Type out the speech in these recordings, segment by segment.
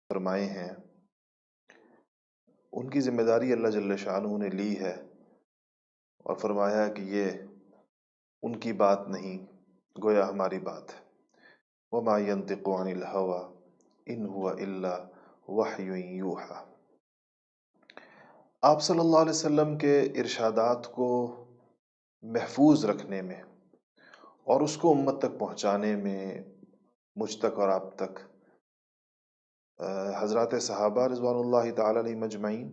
فرمائے ہیں ان کی ذمہ داری اللہ جل شانہ نے لی ہے، اور فرمایا کہ یہ ان کی بات نہیں، گویا ہماری بات ہے۔ وما ينطق عن الهوى ان هو الا وحی یوحی۔ آپ صلی اللہ علیہ وسلم کے ارشادات کو محفوظ رکھنے میں اور اس کو امت تک پہنچانے میں، مجھ تک اور آپ تک، حضرات صحابہ رضوان اللہ تعالی علیہ مجمعین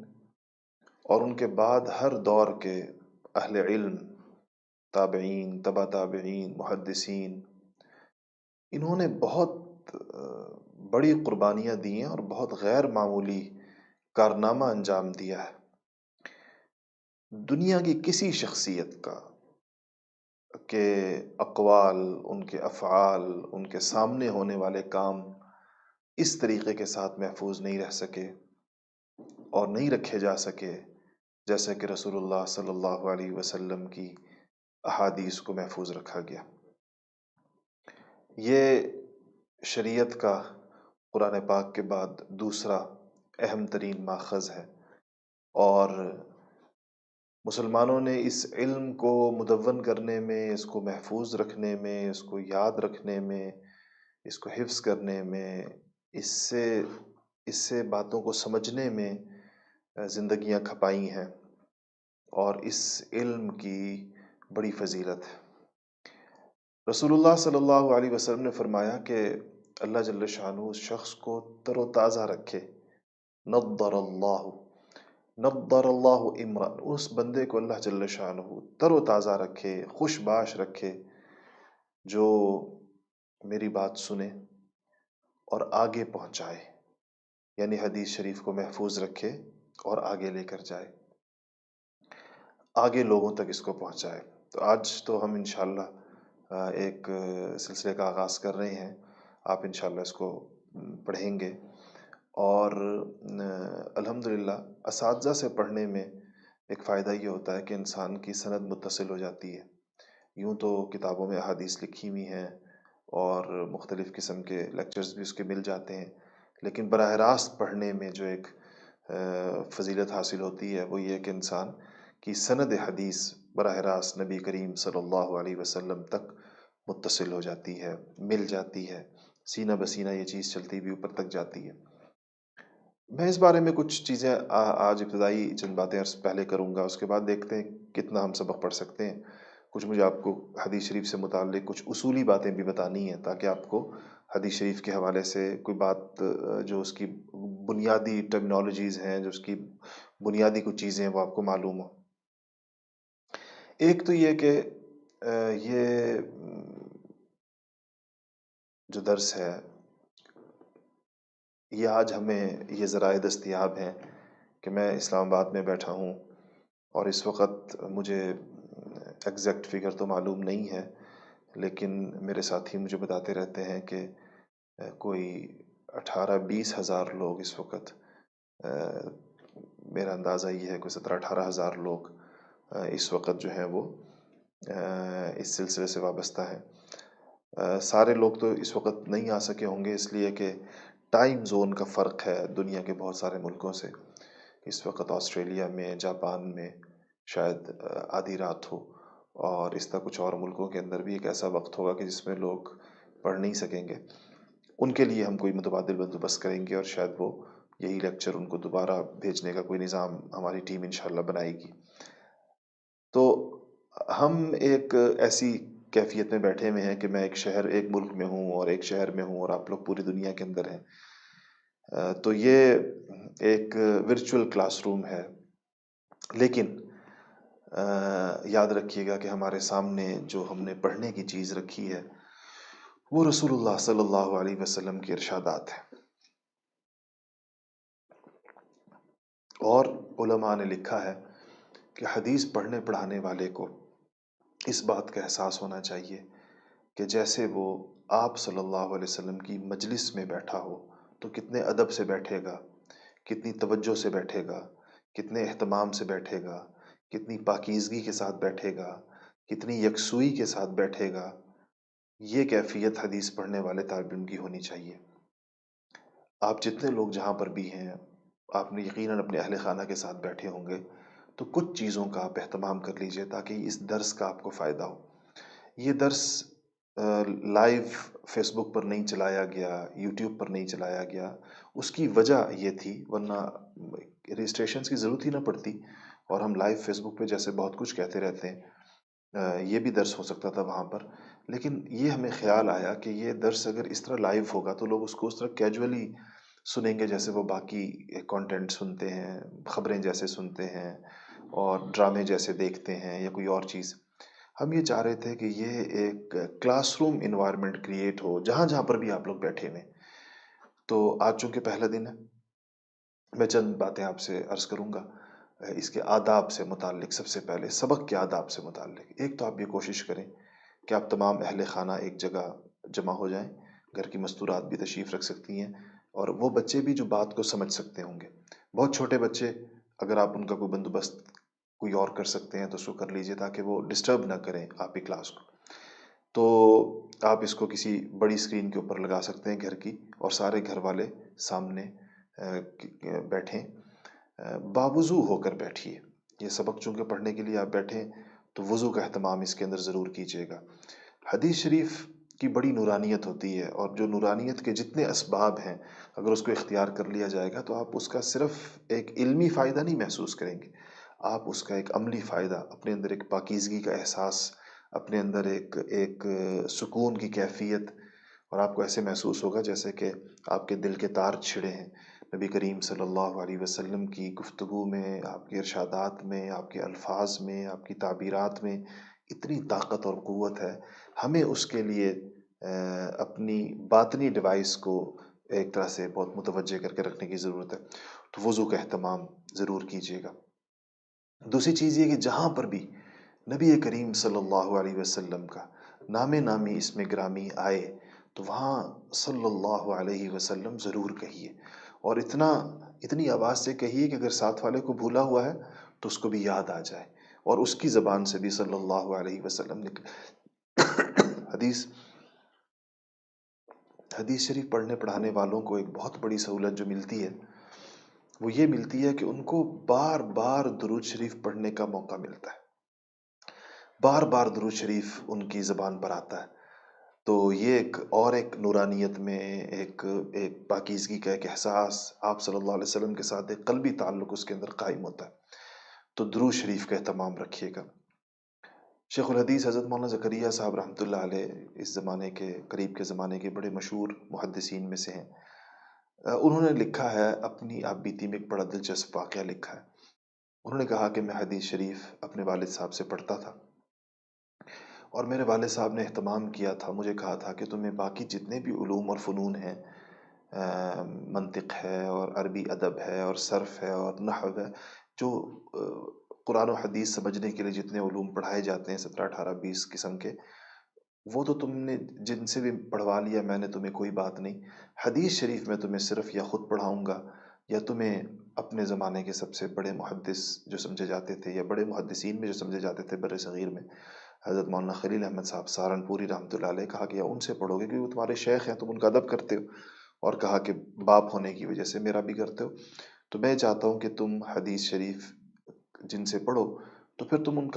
اور ان کے بعد ہر دور کے اہل علم، تابعین، تبع تابعین، محدثین، انہوں نے بہت بڑی قربانیاں دی ہیں اور بہت غیر معمولی کارنامہ انجام دیا ہے۔ دنیا کی کسی شخصیت کا کہ اقوال، ان کے افعال، ان کے سامنے ہونے والے کام اس طریقے کے ساتھ محفوظ نہیں رہ سکے اور نہیں رکھے جا سکے جیسا کہ رسول اللہ صلی اللہ علیہ وسلم کی احادیث کو محفوظ رکھا گیا۔ یہ شریعت کا قرآن پاک کے بعد دوسرا اہم ترین ماخذ ہے، اور مسلمانوں نے اس علم کو مدون کرنے میں، اس کو محفوظ رکھنے میں، اس کو یاد رکھنے میں، اس کو حفظ کرنے میں، اس سے باتوں کو سمجھنے میں زندگیاں کھپائی ہیں، اور اس علم کی بڑی فضیلت ہے۔ رسول اللہ صلی اللہ علیہ وسلم نے فرمایا کہ اللہ جل شانہ اس شخص کو تر و تازہ رکھے، نضر اللہ امرا، اس بندے کو اللہ جل شانہ تر و تازہ رکھے، خوش باش رکھے، جو میری بات سنے اور آگے پہنچائے، یعنی حدیث شریف کو محفوظ رکھے اور آگے لے کر جائے، آگے لوگوں تک اس کو پہنچائے۔ تو آج تو ہم انشاءاللہ ایک سلسلے کا آغاز کر رہے ہیں، آپ انشاءاللہ اس کو پڑھیں گے، اور الحمدللہ اساتذہ سے پڑھنے میں ایک فائدہ یہ ہوتا ہے کہ انسان کی سند متصل ہو جاتی ہے۔ یوں تو کتابوں میں احادیث لکھی ہوئی ہیں اور مختلف قسم کے لیکچرز بھی اس کے مل جاتے ہیں، لیکن براہ راست پڑھنے میں جو ایک فضیلت حاصل ہوتی ہے وہ یہ کہ انسان کی سند حدیث براہ راست نبی کریم صلی اللہ علیہ وسلم تک متصل ہو جاتی ہے، مل جاتی ہے، سینہ بسینہ یہ چیز چلتی بھی اوپر تک جاتی ہے۔ میں اس بارے میں کچھ چیزیں آج ابتدائی چند باتیں عرض پہلے کروں گا، اس کے بعد دیکھتے ہیں کتنا ہم سبق پڑھ سکتے ہیں۔ کچھ مجھے آپ کو حدیث شریف سے متعلق کچھ اصولی باتیں بھی بتانی ہیں، تاکہ آپ کو حدیث شریف کے حوالے سے کوئی بات جو اس کی بنیادی ٹرمینالوجیز ہیں، جو اس کی بنیادی کچھ چیزیں ہیں وہ آپ کو معلوم ہوں۔ ایک تو یہ کہ یہ جو درس ہے یہ آج ہمیں یہ ذرائع دستیاب ہیں کہ میں اسلام آباد میں بیٹھا ہوں، اور اس وقت مجھے ایگزیکٹ فگر تو معلوم نہیں ہے، لیکن میرے ساتھی مجھے بتاتے رہتے ہیں کہ کوئی 18-20 ہزار لوگ اس وقت، میرا اندازہ یہ ہے کوئی 17-18 ہزار لوگ اس وقت جو ہیں وہ اس سلسلے سے وابستہ ہیں۔ سارے لوگ تو اس وقت نہیں آ سکے ہوں گے، اس لیے کہ ٹائم زون کا فرق ہے دنیا کے بہت سارے ملکوں سے۔ اس وقت آسٹریلیا میں، جاپان میں شاید آدھی رات ہو، اور اس طرح کچھ اور ملکوں کے اندر بھی ایک ایسا وقت ہوگا کہ جس میں لوگ پڑھ نہیں سکیں گے۔ ان کے لیے ہم کوئی متبادل بندوبست کریں گے، اور شاید وہ یہی لیکچر ان کو دوبارہ بھیجنے کا کوئی نظام ہماری ٹیم انشاءاللہ بنائے گی۔ تو ہم ایک ایسی کیفیت میں بیٹھے ہوئے ہیں کہ میں ایک ملک میں ہوں اور ایک شہر میں ہوں، اور آپ لوگ پوری دنیا کے اندر ہیں۔ تو یہ ایک ورچوئل کلاس روم ہے، لیکن یاد رکھیے گا کہ ہمارے سامنے جو ہم نے پڑھنے کی چیز رکھی ہے وہ رسول اللہ صلی اللہ علیہ وسلم کے ارشادات ہیں، اور علماء نے لکھا ہے کہ حدیث پڑھنے پڑھانے والے کو اس بات کا احساس ہونا چاہیے کہ جیسے وہ آپ صلی اللہ علیہ وسلم کی مجلس میں بیٹھا ہو تو کتنے ادب سے بیٹھے گا، کتنی توجہ سے بیٹھے گا، کتنے اہتمام سے بیٹھے گا، کتنی پاکیزگی کے ساتھ بیٹھے گا، کتنی یکسوئی کے ساتھ بیٹھے گا۔ یہ کیفیت حدیث پڑھنے والے طالب علم کی ہونی چاہیے۔ آپ جتنے لوگ جہاں پر بھی ہیں، آپ نے یقیناً اپنے اہل خانہ کے ساتھ بیٹھے ہوں گے، تو کچھ چیزوں کا آپ اہتمام کر لیجئے تاکہ اس درس کا آپ کو فائدہ ہو۔ یہ درس لائیو فیس بک پر نہیں چلایا گیا، یوٹیوب پر نہیں چلایا گیا، اس کی وجہ یہ تھی، ورنہ رجسٹریشنز کی ضرورت ہی نہ پڑتی، اور ہم لائیو فیس بک پہ جیسے بہت کچھ کہتے رہتے ہیں، یہ بھی درس ہو سکتا تھا وہاں پر، لیکن یہ ہمیں خیال آیا کہ یہ درس اگر اس طرح لائیو ہوگا تو لوگ اس کو اس طرح کیجولی سنیں گے جیسے وہ باقی کانٹینٹ سنتے ہیں، خبریں جیسے سنتے ہیں اور ڈرامے جیسے دیکھتے ہیں یا کوئی اور چیز۔ ہم یہ چاہ رہے تھے کہ یہ ایک کلاس روم انوائرمنٹ کریٹ ہو جہاں جہاں پر بھی آپ لوگ بیٹھے ہوئے ہیں۔ تو آج چونکہ پہلا دن ہے، میں چند باتیں آپ سے عرض کروں گا اس کے آداب سے متعلق۔ سب سے پہلے سبق کے آداب سے متعلق ایک تو آپ یہ کوشش کریں کہ آپ تمام اہل خانہ ایک جگہ جمع ہو جائیں، گھر کی مستورات بھی تشریف رکھ سکتی ہیں، اور وہ بچے بھی جو بات کو سمجھ سکتے ہوں گے۔ بہت چھوٹے بچے، اگر آپ ان کا کوئی بندوبست کوئی اور کر سکتے ہیں تو اس کو کر لیجئے تاکہ وہ ڈسٹرب نہ کریں آپ کی کلاس کو۔ تو آپ اس کو کسی بڑی اسکرین کے اوپر لگا سکتے ہیں گھر کی، اور سارے گھر والے سامنے بیٹھیں، باوضو ہو کر بیٹھیے۔ یہ سبق چونکہ پڑھنے کے لیے آپ بیٹھیں تو وضو کا اہتمام اس کے اندر ضرور کیجیے گا۔ حدیث شریف کی بڑی نورانیت ہوتی ہے، اور جو نورانیت کے جتنے اسباب ہیں اگر اس کو اختیار کر لیا جائے گا تو آپ اس کا صرف ایک علمی فائدہ نہیں محسوس کریں گے، آپ اس کا ایک عملی فائدہ، اپنے اندر ایک پاکیزگی کا احساس، اپنے اندر ایک سکون کی کیفیت، اور آپ کو ایسے محسوس ہوگا جیسے کہ آپ کے دل کے تار چھڑے ہیں۔ نبی کریم صلی اللہ علیہ وسلم کی گفتگو میں، آپ کے ارشادات میں، آپ کے الفاظ میں، آپ کی تعبیرات میں اتنی طاقت اور قوت ہے، ہمیں اس کے لیے اپنی باطنی ڈیوائس کو ایک طرح سے بہت متوجہ کر کے رکھنے کی ضرورت ہے۔ تو وضو کا اہتمام ضرور کیجیے گا۔ دوسری چیز یہ کہ جہاں پر بھی نبی کریم صلی اللہ علیہ وسلم کا نام نامی اسم گرامی آئے تو وہاں صلی اللہ علیہ وسلم ضرور کہیے، اور اتنی آواز سے کہیے کہ اگر ساتھ والے کو بھولا ہوا ہے تو اس کو بھی یاد آ جائے، اور اس کی زبان سے بھی صلی اللہ علیہ وسلم نے حدیث حدیث شریف پڑھنے پڑھانے والوں کو ایک بہت بڑی سہولت جو ملتی ہے وہ یہ ملتی ہے کہ ان کو بار بار درود شریف پڑھنے کا موقع ملتا ہے، بار بار درود شریف ان کی زبان پر آتا ہے۔ تو یہ ایک نورانیت میں ایک پاکیزگی کا ایک احساس، آپ صلی اللہ علیہ وسلم کے ساتھ ایک قلبی تعلق اس کے اندر قائم ہوتا ہے۔ تو درود شریف کا اہتمام رکھیے گا۔ شیخ الحدیث حضرت مولانا زکریا صاحب رحمۃ اللہ علیہ اس زمانے کے قریب کے زمانے کے بڑے مشہور محدثین میں سے ہیں۔ انہوں نے لکھا ہے، اپنی آپ بیتی میں ایک بڑا دلچسپ واقعہ لکھا ہے۔ انہوں نے کہا کہ میں حدیث شریف اپنے والد صاحب سے پڑھتا تھا، اور میرے والد صاحب نے اہتمام کیا تھا، مجھے کہا تھا کہ تمہیں باقی جتنے بھی علوم اور فنون ہیں، منطق ہے اور عربی ادب ہے اور صرف ہے اور نحو ہے، جو قرآن و حدیث سمجھنے کے لیے جتنے علوم پڑھائے جاتے ہیں 17 18 20 قسم کے، وہ تو تم نے جن سے بھی پڑھوا لیا، میں نے تمہیں کوئی بات نہیں۔ حدیث شریف میں تمہیں صرف یا خود پڑھاؤں گا یا تمہیں اپنے زمانے کے سب سے بڑے محدث جو سمجھے جاتے تھے یا بڑے محدثین میں جو سمجھے جاتے تھے بر صغیر میں، حضرت مولانا خلیل احمد صاحب سہارنپوری رحمۃ اللہ علیہ، کہا کہ یا ان سے پڑھو گے کیونکہ وہ تمہارے شیخ ہیں، تم ان کا ادب کرتے ہو، اور کہا کہ باپ ہونے کی وجہ سے میرا بھی کرتے ہو، تو میں چاہتا ہوں کہ تم حدیث شریف جن سے پڑھو تو پھر تم ان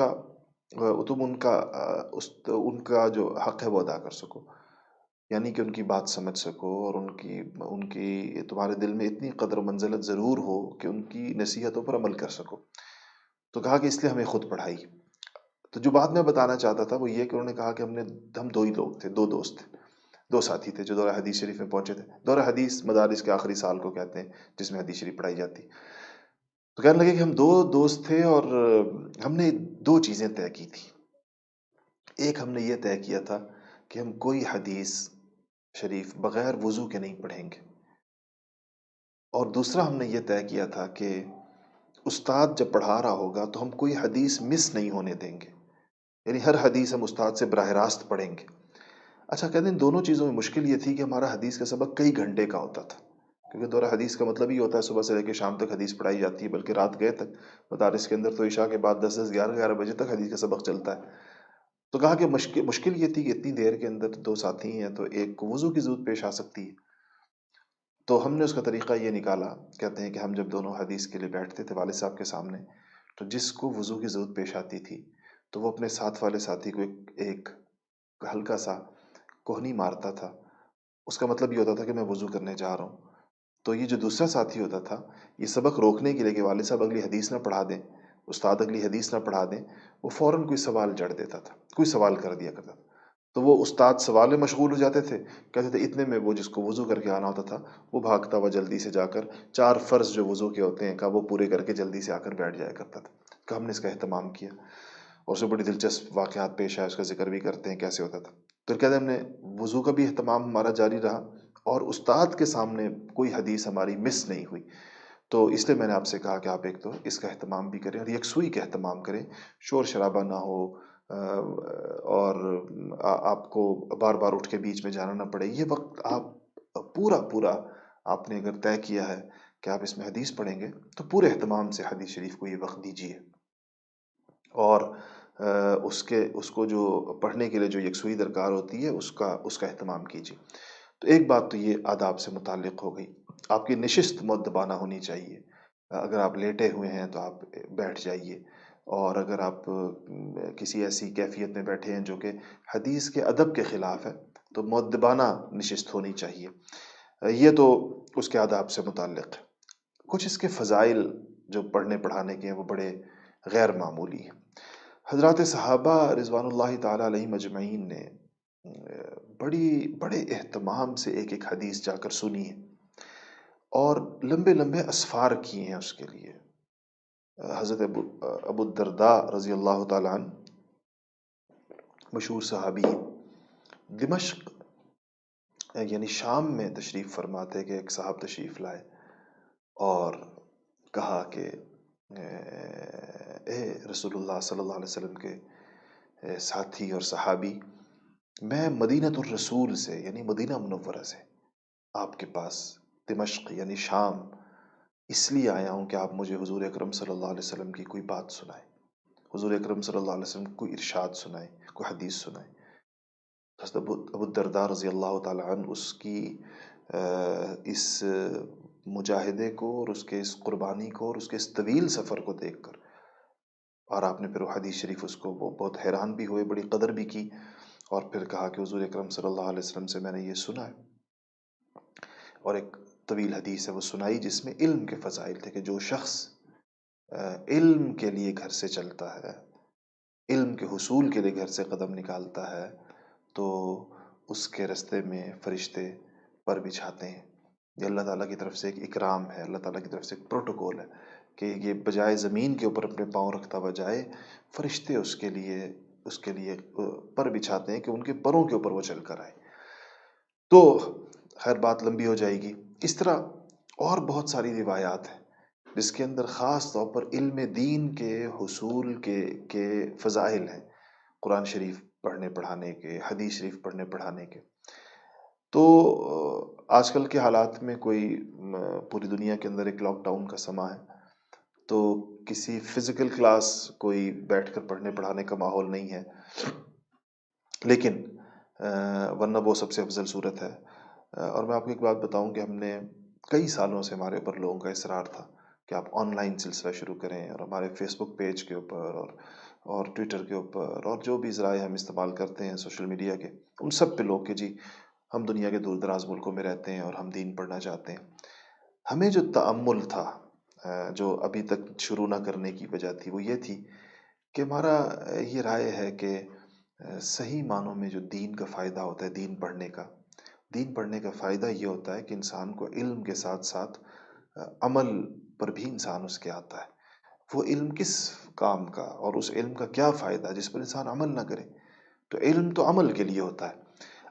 کا جو حق ہے وہ ادا کر سکو، یعنی کہ ان کی بات سمجھ سکو، اور ان کی تمہارے دل میں اتنی قدر و منزلت ضرور ہو کہ ان کی نصیحتوں پر عمل کر سکو۔ تو کہا کہ اس لیے ہمیں خود پڑھائی۔ تو جو بات میں بتانا چاہتا تھا وہ یہ کہ انہوں نے کہا کہ ہم دو ہی لوگ تھے، دو دوست تھے، دو ساتھی تھے جو دورہ حدیث شریف میں پہنچے تھے۔ دورہ حدیث مدارس کے آخری سال کو کہتے ہیں جس میں حدیث شریف پڑھائی جاتی۔ تو کہنے لگے کہ ہم دو دوست تھے، اور ہم نے دو چیزیں طے کی تھی۔ ایک ہم نے یہ طے کیا تھا کہ ہم کوئی حدیث شریف بغیر وضو کے نہیں پڑھیں گے، اور دوسرا ہم نے یہ طے کیا تھا کہ استاد جب پڑھا رہا ہوگا تو ہم کوئی حدیث مس نہیں ہونے دیں گے، یعنی ہر حدیث ہم استاد سے براہ راست پڑھیں گے۔ اچھا، کہتے ہیں دونوں چیزوں میں مشکل یہ تھی کہ ہمارا حدیث کا سبق کئی گھنٹے کا ہوتا تھا، کیونکہ دورہ حدیث کا مطلب ہی ہوتا ہے صبح سے لے کے شام تک حدیث پڑھائی جاتی ہے، بلکہ رات گئے تک مدارس کے اندر تو عشاء کے بعد 10 10 11 11 بجے تک حدیث کا سبق چلتا ہے۔ تو کہا کہ مشکل یہ تھی کہ اتنی دیر کے اندر دو ساتھی ہیں تو ایک کو وضو کی ضرورت پیش آ سکتی ہے، تو ہم نے اس کا طریقہ یہ نکالا، کہتے ہیں کہ ہم جب دونوں حدیث کے لیے بیٹھتے تھے والد صاحب کے سامنے، تو جس کو وضو کی ضرورت پیش آتی تھی تو وہ اپنے ساتھ والے ساتھی کو ایک ہلکا سا کوہنی مارتا تھا. اس کا مطلب یہ ہوتا تھا کہ میں وضو کرنے جا رہا ہوں. تو یہ جو دوسرا ساتھی ہوتا تھا، یہ سبق روکنے کے لیے کہ والد صاحب اگلی حدیث نہ پڑھا دیں، استاد اگلی حدیث نہ پڑھا دیں، وہ فوراً کوئی سوال جڑ دیتا تھا، کوئی سوال کر دیا کرتا تھا. تو وہ استاد سوال میں مشغول ہو جاتے تھے، کہتے تھے اتنے میں وہ جس کو وضو کر کے آنا ہوتا تھا وہ بھاگتا ہوا جلدی سے جا کر 4 فرض جو وضو کے ہوتے ہیں کا وہ پورے کر کے جلدی سے آ کر بیٹھ جایا کرتا تھا. کہ ہم نے اس کا اہتمام کیا، اور اس سے بڑی دلچسپ واقعات پیش آئے، اس کا ذکر بھی کرتے ہیں کیسے ہوتا تھا. تو کہتے ہیں ہم نے وضو کا بھی اہتمام ہمارا جاری رہا، اور استاد کے سامنے کوئی حدیث ہماری مس نہیں ہوئی. تو اس لیے میں نے آپ سے کہا کہ آپ ایک تو اس کا اہتمام بھی کریں اور یکسوئی کا اہتمام کریں، شور شرابہ نہ ہو، اور آپ کو بار بار اٹھ کے بیچ میں جانا نہ پڑے. یہ وقت آپ پورا پورا آپ نے اگر طے کیا ہے کہ آپ اس میں حدیث پڑھیں گے تو پورے اہتمام سے حدیث شریف کو یہ وقت دیجیے، اور اس کو جو پڑھنے کے لیے جو یکسوئی درکار ہوتی ہے اس کا اہتمام کیجیے. تو ایک بات تو یہ آداب سے متعلق ہو گئی. آپ کی نشست مؤدبانہ ہونی چاہیے. اگر آپ لیٹے ہوئے ہیں تو آپ بیٹھ جائیے، اور اگر آپ کسی ایسی کیفیت میں بیٹھے ہیں جو کہ حدیث کے ادب کے خلاف ہے تو مؤدبانہ نشست ہونی چاہیے. یہ تو اس کے آداب سے متعلق ہے. کچھ اس کے فضائل جو پڑھنے پڑھانے کے ہیں وہ بڑے غیر معمولی ہیں. حضرات صحابہ رضوان اللہ تعالی علیہ مجمعین نے بڑے اہتمام سے ایک ایک حدیث جا کر سنی ہے، اور لمبے لمبے اسفار کیے ہیں اس کے لیے. حضرت ابو الدرداء رضی اللہ تعالیٰ عنہ، مشہور صحابی، دمشق یعنی شام میں تشریف فرماتے کہ ایک صاحب تشریف لائے اور کہا کہ اے رسول اللہ صلی اللہ علیہ وسلم کے ساتھی اور صحابی، میں مدینۃ الرسول سے یعنی مدینہ منورہ سے آپ کے پاس دمشق یعنی شام اس لیے آیا ہوں کہ آپ مجھے حضور اکرم صلی اللہ علیہ وسلم کی کوئی بات سنائیں، حضور اکرم صلی اللہ علیہ وسلم کوئی ارشاد سنائیں، کوئی حدیث سنائیں. حضرت ابو الدرداء رضی اللہ تعالیٰ عنہ اس کی اس مجاہدے کو اور اس کے اس قربانی کو اور اس کے اس طویل سفر کو دیکھ کر، اور آپ نے پھر وہ حدیث شریف اس کو بہت حیران بھی ہوئے، بڑی قدر بھی کی، اور پھر کہا کہ حضور اکرم صلی اللہ علیہ وسلم سے میں نے یہ سنا ہے. اور ایک طویل حدیث ہے وہ سنائی جس میں علم کے فضائل تھے کہ جو شخص علم کے لیے گھر سے چلتا ہے، علم کے حصول کے لیے گھر سے قدم نکالتا ہے، تو اس کے رستے میں فرشتے پر بچھاتے ہیں. یہ اللہ تعالیٰ کی طرف سے ایک اکرام ہے، اللہ تعالیٰ کی طرف سے ایک پروٹوکول ہے کہ یہ بجائے زمین کے اوپر اپنے پاؤں رکھتا ہوا جائے، فرشتے اس کے لیے پر بچھاتے ہیں کہ ان کے پروں کے اوپر وہ چل کر آئے. تو خیر بات لمبی ہو جائے گی. اس طرح اور بہت ساری روایات ہیں جس کے اندر خاص طور پر علم دین کے حصول کے فضائل ہیں، قرآن شریف پڑھنے پڑھانے کے، حدیث شریف پڑھنے پڑھانے کے. تو آج کل کے حالات میں پوری دنیا کے اندر ایک لاک ڈاؤن کا سما ہے، تو کسی فزیکل کلاس کوئی بیٹھ کر پڑھنے پڑھانے کا ماحول نہیں ہے، لیکن ورنہ وہ سب سے افضل صورت ہے. اور میں آپ کو ایک بات بتاؤں کہ ہم نے کئی سالوں سے ہمارے اوپر لوگوں کا اصرار تھا کہ آپ آن لائن سلسلہ شروع کریں، اور ہمارے فیس بک پیج کے اوپر اور ٹویٹر کے اوپر اور جو بھی ذرائع ہم استعمال کرتے ہیں سوشل میڈیا کے، ان سب پہ لوگ کہ جی ہم دنیا کے دور دراز ملکوں میں رہتے ہیں اور ہم دین پڑھنا چاہتے ہیں. ہمیں جو تأمل تھا، جو ابھی تک شروع نہ کرنے کی وجہ تھی، وہ یہ تھی کہ ہمارا یہ رائے ہے کہ صحیح معنوں میں جو دین کا فائدہ ہوتا ہے، دین پڑھنے کا فائدہ یہ ہوتا ہے کہ انسان کو علم کے ساتھ ساتھ عمل پر بھی انسان اس کے آتا ہے. وہ علم کس کام کا اور اس علم کا کیا فائدہ جس پر انسان عمل نہ کرے؟ تو علم تو عمل کے لیے ہوتا ہے.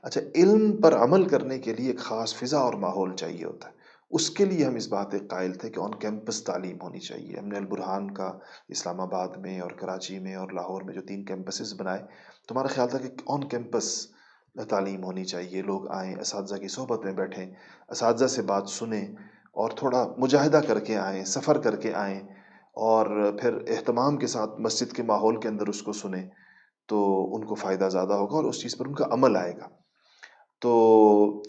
اچھا، علم پر عمل کرنے کے لیے ایک خاص فضا اور ماحول چاہیے ہوتا ہے. اس کے لیے ہم اس بات قائل تھے کہ آن کیمپس تعلیم ہونی چاہیے. ہم نے البرہان کا اسلام آباد میں اور کراچی میں اور لاہور میں جو 3 کیمپسز بنائے، تو ہمارا خیال تھا کہ آن کیمپس تعلیم ہونی چاہیے. لوگ آئیں، اساتذہ کی صحبت میں بیٹھیں، اساتذہ سے بات سنیں، اور تھوڑا مجاہدہ کر کے آئیں، سفر کر کے آئیں، اور پھر اہتمام کے ساتھ مسجد کے ماحول کے اندر اس کو سنیں، تو ان کو فائدہ زیادہ ہوگا اور اس چیز پر ان کا عمل آئے گا. تو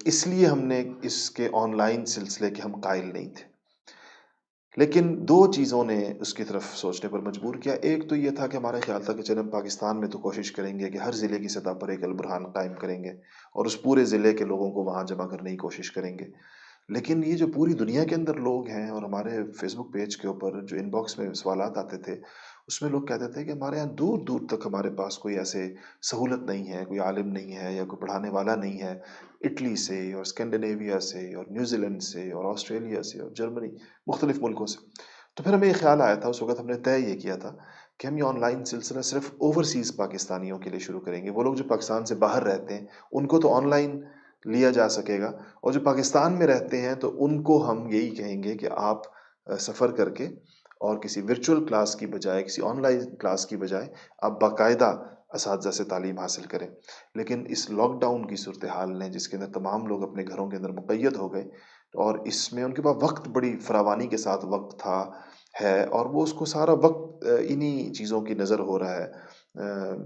اس لیے ہم نے اس کے آن لائن سلسلے کے ہم قائل نہیں تھے، لیکن دو چیزوں نے اس کی طرف سوچنے پر مجبور کیا۔ ایک تو یہ تھا کہ ہمارا خیال تھا کہ چلیں پاکستان میں تو کوشش کریں گے کہ ہر ضلع کی سطح پر ایک البرہان قائم کریں گے اور اس پورے ضلع کے لوگوں کو وہاں جمع کرنے کی کوشش کریں گے۔ لیکن یہ جو پوری دنیا کے اندر لوگ ہیں، اور ہمارے فیس بک پیج کے اوپر جو ان باکس میں سوالات آتے تھے، اس میں لوگ کہتے تھے کہ ہمارے یہاں دور دور تک ہمارے پاس کوئی ایسے سہولت نہیں ہے، کوئی عالم نہیں ہے یا کوئی پڑھانے والا نہیں ہے، اٹلی سے اور اسکینڈینیویا سے اور نیوزی لینڈ سے اور آسٹریلیا سے اور جرمنی، مختلف ملکوں سے۔ تو پھر ہمیں یہ خیال آیا تھا، اس وقت ہم نے طے یہ کیا تھا کہ ہم یہ آن لائن سلسلہ صرف اوورسیز پاکستانیوں کے لیے شروع کریں گے۔ وہ لوگ جو پاکستان سے باہر رہتے ہیں ان کو تو آن لائن لیا جا سکے گا، اور جو پاکستان میں رہتے ہیں تو ان کو ہم یہی کہیں گے کہ آپ سفر کر کے اور کسی ورچوئل کلاس کی بجائے، کسی آن لائن کلاس کی بجائے آپ باقاعدہ اساتذہ سے تعلیم حاصل کریں۔ لیکن اس لاک ڈاؤن کی صورتحال نے، جس کے اندر تمام لوگ اپنے گھروں کے اندر مقید ہو گئے، اور اس میں ان کے پاس وقت بڑی فراوانی کے ساتھ وقت تھا ہے، اور وہ اس کو سارا وقت انہی چیزوں کی نظر ہو رہا ہے،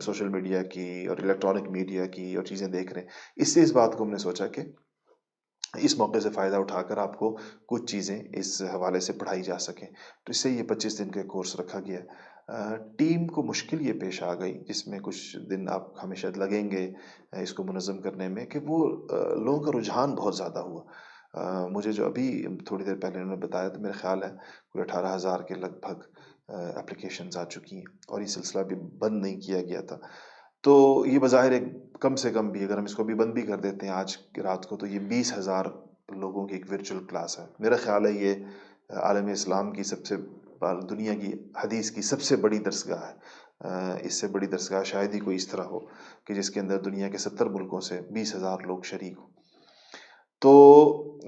سوشل میڈیا کی اور الیکٹرانک میڈیا کی، اور چیزیں دیکھ رہے ہیں۔ اس سے اس بات کو ہم نے سوچا کہ اس موقع سے فائدہ اٹھا کر آپ کو کچھ چیزیں اس حوالے سے پڑھائی جا سکیں، تو اس سے یہ 25 دن کا کورس رکھا گیا۔ ٹیم کو مشکل یہ پیش آ گئی، جس میں کچھ دن آپ ہمیں شاید لگیں گے اس کو منظم کرنے میں، کہ وہ لوگوں کا رجحان بہت زیادہ ہوا۔ مجھے جو ابھی تھوڑی دیر پہلے انہوں نے بتایا، تو میرا خیال ہے کوئی 18,000 کے لگ بھگ اپلیکیشنز آ چکی ہیں، اور یہ سلسلہ بھی بند نہیں کیا گیا تھا۔ تو یہ بظاہر ایک کم سے کم بھی، اگر ہم اس کو بھی بند بھی کر دیتے ہیں آج کی رات کو، تو یہ 20,000 لوگوں کی ایک ورچوئل کلاس ہے۔ میرا خیال ہے یہ عالم اسلام کی سب سے، دنیا کی حدیث کی سب سے بڑی درسگاہ ہے۔ اس سے بڑی درسگاہ شاید ہی کوئی اس طرح ہو کہ جس کے اندر دنیا کے 70 ملکوں سے 20,000 لوگ شریک ہوں۔ تو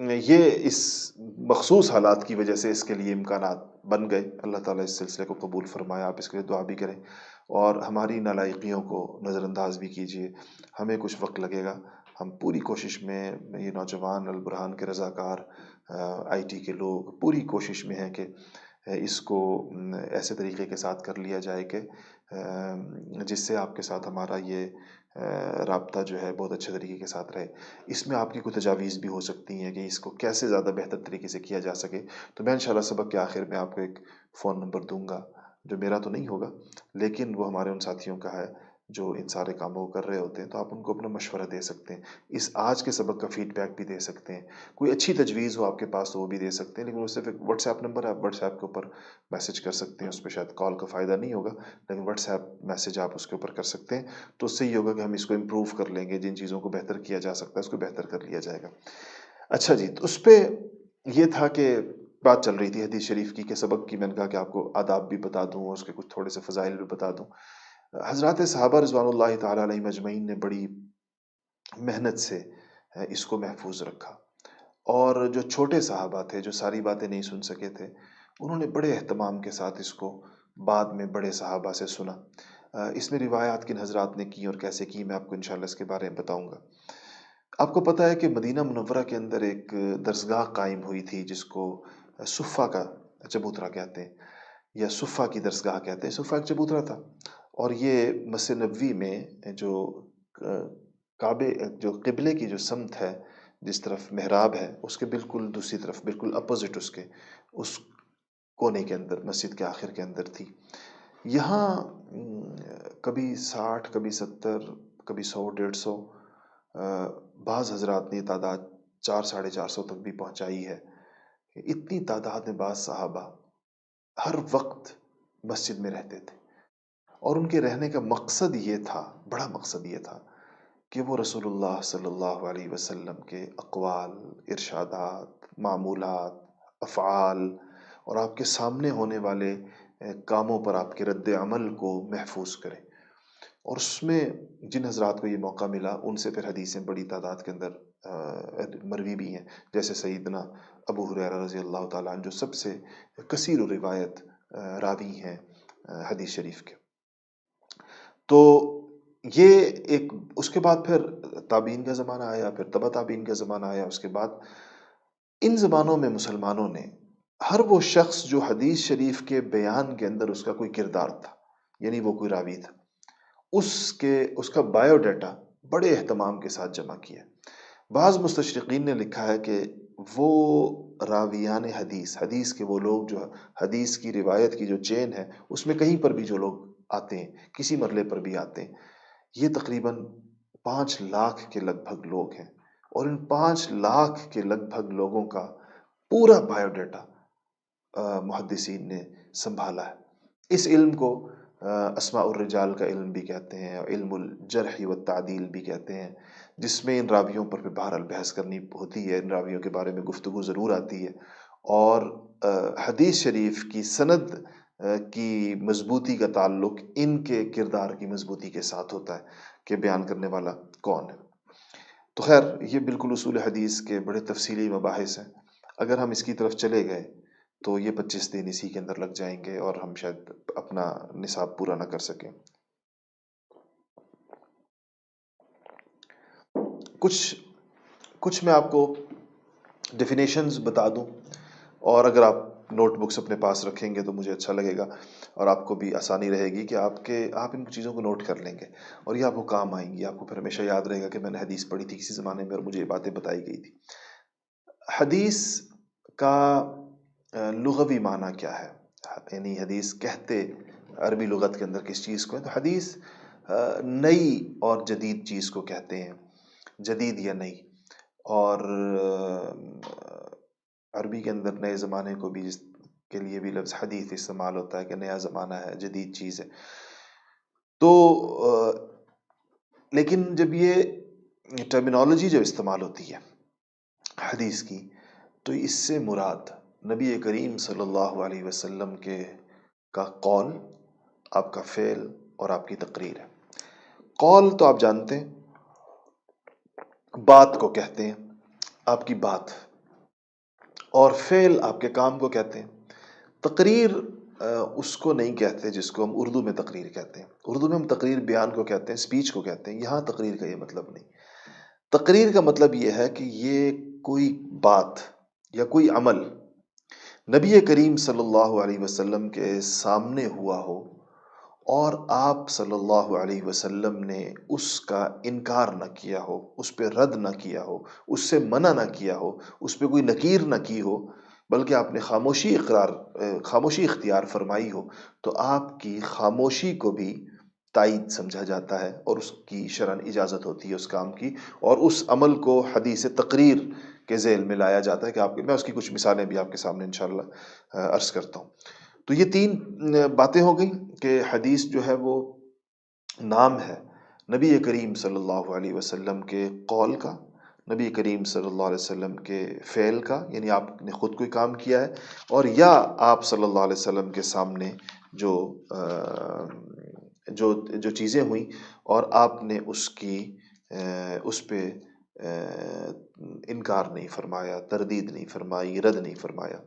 یہ اس مخصوص حالات کی وجہ سے اس کے لیے امکانات بن گئے۔ اللہ تعالیٰ اس سلسلے کو قبول فرمایا، آپ اس کے لیے دعا بھی کریں، اور ہماری نالائقیوں کو نظر انداز بھی کیجیے۔ ہمیں کچھ وقت لگے گا، ہم پوری کوشش میں، یہ نوجوان البرہان کے رضاکار، آئی ٹی کے لوگ پوری کوشش میں ہیں کہ اس کو ایسے طریقے کے ساتھ کر لیا جائے کہ جس سے آپ کے ساتھ ہمارا یہ رابطہ جو ہے بہت اچھے طریقے کے ساتھ رہے۔ اس میں آپ کی کوئی تجاویز بھی ہو سکتی ہیں کہ اس کو کیسے زیادہ بہتر طریقے سے کیا جا سکے، تو میں انشاءاللہ سبق کے آخر میں آپ کو ایک فون نمبر دوں گا، جو میرا تو نہیں ہوگا لیکن وہ ہمارے ان ساتھیوں کا ہے جو ان سارے کاموں کو کر رہے ہوتے ہیں، تو آپ ان کو اپنا مشورہ دے سکتے ہیں، اس آج کے سبق کا فیڈ بیک بھی دے سکتے ہیں، کوئی اچھی تجویز ہو آپ کے پاس تو وہ بھی دے سکتے ہیں۔ لیکن وہ صرف ایک واٹس ایپ نمبر ہے، آپ واٹس ایپ کے اوپر میسج کر سکتے ہیں، اس پہ شاید کال کا فائدہ نہیں ہوگا، لیکن واٹس ایپ میسج آپ اس کے اوپر کر سکتے ہیں، تو اس سے یہ ہوگا کہ ہم اس کو امپروو کر لیں گے، جن چیزوں کو بہتر کیا جا سکتا ہے اس کو بہتر کر لیا جائے گا۔ اچھا جی، تو اس پہ یہ تھا کہ بات چل رہی تھی حدیث شریف کی، کہ سبق کی میں نے کہا کہ آپ کو آداب بھی بتا دوں اور اس کے کچھ تھوڑے سے فضائل بھی بتا دوں۔ حضرات صحابہ رضوان اللہ تعالیٰ علیہم اجمعین نے بڑی محنت سے اس کو محفوظ رکھا، اور جو چھوٹے صحابہ تھے، جو ساری باتیں نہیں سن سکے تھے، انہوں نے بڑے اہتمام کے ساتھ اس کو بعد میں بڑے صحابہ سے سنا۔ اس میں روایات کن حضرات نے کی اور کیسے کی، میں آپ کو انشاءاللہ اس کے بارے میں بتاؤں گا۔ آپ کو پتہ ہے کہ مدینہ منورہ کے اندر ایک درسگاہ قائم ہوئی تھی، جس کو صفہ کا چبوترا کہتے ہیں، یا صفہ کی درسگاہ کہتے ہیں۔ صفہ ایک چبوترا تھا، اور یہ مسجد نبوی میں جو کعبے، جو قبلے کی جو سمت ہے، جس طرف محراب ہے، اس کے بالکل دوسری طرف، بالکل اپوزٹ اس کے، اس کونے کے اندر، مسجد کے آخر کے اندر تھی۔ یہاں کبھی 60، کبھی 70، کبھی 100، 150، بعض حضرات نے یہ تعداد 400، 450 تک بھی پہنچائی ہے، کہ اتنی تعداد میں بعض صحابہ ہر وقت مسجد میں رہتے تھے، اور ان کے رہنے کا مقصد یہ تھا، بڑا مقصد یہ تھا کہ وہ رسول اللہ صلی اللہ علیہ وسلم کے اقوال، ارشادات، معمولات، افعال اور آپ کے سامنے ہونے والے کاموں پر آپ کے رد عمل کو محفوظ کریں۔ اور اس میں جن حضرات کو یہ موقع ملا، ان سے پھر حدیثیں بڑی تعداد کے اندر مروی بھی ہیں، جیسے سیدنا ابو ہریرہ رضی اللہ تعالیٰ عنہ، جو سب سے کثیر روایت راوی ہیں حدیث شریف کے۔ تو یہ ایک، اس کے بعد پھر تابعین کا زمانہ آیا، پھر تبع تابعین کا زمانہ آیا۔ اس کے بعد ان زمانوں میں مسلمانوں نے ہر وہ شخص جو حدیث شریف کے بیان کے اندر اس کا کوئی کردار تھا، یعنی وہ کوئی راوی تھا، اس کا بایو ڈیٹا بڑے اہتمام کے ساتھ جمع کیا۔ بعض مستشرقین نے لکھا ہے کہ وہ راویان حدیث، حدیث کے وہ لوگ جو حدیث کی روایت کی جو چین ہے اس میں کہیں پر بھی جو لوگ آتے ہیں، کسی مرحلے پر بھی آتے ہیں، یہ تقریباً 5 لاکھ کے لگ بھگ لوگ ہیں، اور ان 5 لاکھ کے لگ بھگ لوگوں کا پورا بایو ڈیٹا محدثین نے سنبھالا ہے۔ اس علم کو اسماء الرجال کا علم بھی کہتے ہیں، اور علم الجرح والتعدیل بھی کہتے ہیں، جس میں ان راویوں پر بہرحال بحث کرنی ہوتی ہے، ان راویوں کے بارے میں گفتگو ضرور آتی ہے، اور حدیث شریف کی سند کی مضبوطی کا تعلق ان کے کردار کی مضبوطی کے ساتھ ہوتا ہے کہ بیان کرنے والا کون ہے۔ تو خیر، یہ بالکل اصول حدیث کے بڑے تفصیلی مباحث ہیں، اگر ہم اس کی طرف چلے گئے تو یہ 25 دن اسی کے اندر لگ جائیں گے اور ہم شاید اپنا نصاب پورا نہ کر سکیں۔ کچھ میں آپ کو ڈیفینیشنز بتا دوں، اور اگر آپ نوٹ بکس اپنے پاس رکھیں گے تو مجھے اچھا لگے گا، اور آپ کو بھی آسانی رہے گی کہ آپ ان چیزوں کو نوٹ کر لیں گے، اور یہ آپ کو کام آئیں گی، آپ کو پھر ہمیشہ یاد رہے گا کہ میں نے حدیث پڑھی تھی کسی زمانے میں اور مجھے یہ باتیں بتائی گئی تھی۔ حدیث کا لغوی معنی کیا ہے، یعنی حدیث کہتے عربی لغت کے اندر کس چیز کو ہے؟ تو حدیث نئی اور جدید چیز کو کہتے ہیں، جدید یا نئی، اور عربی کے اندر نئے زمانے کو بھی، جس کے لیے بھی لفظ حدیث استعمال ہوتا ہے کہ نیا زمانہ ہے، جدید چیز ہے۔ تو لیکن جب یہ ٹرمینالوجی جو استعمال ہوتی ہے حدیث کی، تو اس سے مراد نبی کریم صلی اللہ علیہ وسلم کا قول، آپ کا فعل اور آپ کی تقریر ہے۔ قول تو آپ جانتے ہیں، بات کو کہتے ہیں، آپ کی بات، اور فعل آپ کے کام کو کہتے ہیں۔ تقریر اس کو نہیں کہتے جس کو ہم اردو میں تقریر کہتے ہیں، اردو میں ہم تقریر بیان کو کہتے ہیں، اسپیچ کو کہتے ہیں، یہاں تقریر کا یہ مطلب نہیں۔ تقریر کا مطلب یہ ہے کہ یہ کوئی بات یا کوئی عمل نبی کریم صلی اللہ علیہ وسلم کے سامنے ہوا ہو، اور آپ صلی اللہ علیہ وسلم نے اس کا انکار نہ کیا ہو، اس پہ رد نہ کیا ہو، اس سے منع نہ کیا ہو، اس پہ کوئی نکیر نہ کی ہو، بلکہ آپ نے خاموشی اختیار فرمائی ہو، تو آپ کی خاموشی کو بھی تائید سمجھا جاتا ہے، اور اس کی شرعاً اجازت ہوتی ہے اس کام کی، اور اس عمل کو حدیث تقریر کے ذیل میں لایا جاتا ہے کہ میں اس کی کچھ مثالیں بھی آپ کے سامنے انشاءاللہ عرض کرتا ہوں۔ تو یہ 3 باتیں ہو گئیں کہ حدیث جو ہے وہ نام ہے نبی کریم صلی اللہ علیہ وسلم کے قول کا، نبی کریم صلی اللہ علیہ وسلم کے فعل کا، یعنی آپ نے خود کوئی کام کیا ہے، اور یا آپ صلی اللہ علیہ وسلم کے سامنے جو چیزیں ہوئیں اور آپ نے اس پہ انکار نہیں فرمایا، تردید نہیں فرمائی، رد نہیں فرمایا۔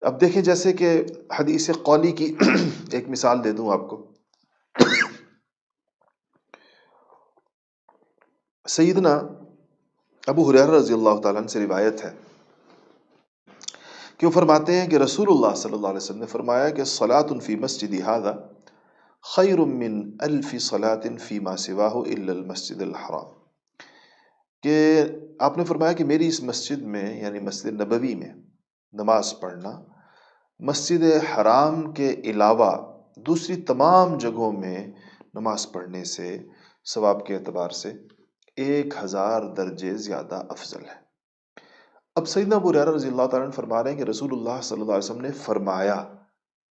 اب دیکھیں، جیسے کہ حدیث قولی کی ایک مثال دے دوں آپ کو۔ سیدنا ابو ہریرہ رضی اللہ تعالیٰ عنہ سے روایت ہے کہ وہ فرماتے ہیں کہ رسول اللہ صلی اللہ علیہ وسلم نے فرمایا کہ صلاۃ فی مسجدی ھذا خیر من 1000 صلاۃ فیما سواہ الا المسجد الحرام، کہ آپ نے فرمایا کہ میری اس مسجد میں، یعنی مسجد نبوی میں نماز پڑھنا مسجد حرام کے علاوہ دوسری تمام جگہوں میں نماز پڑھنے سے ثواب کے اعتبار سے 1000 درجے زیادہ افضل ہے۔ اب سیدنا ابو ہریرہ رضی اللہ تعالیٰ عنہ فرما رہے ہیں کہ رسول اللہ صلی اللہ علیہ وسلم نے فرمایا،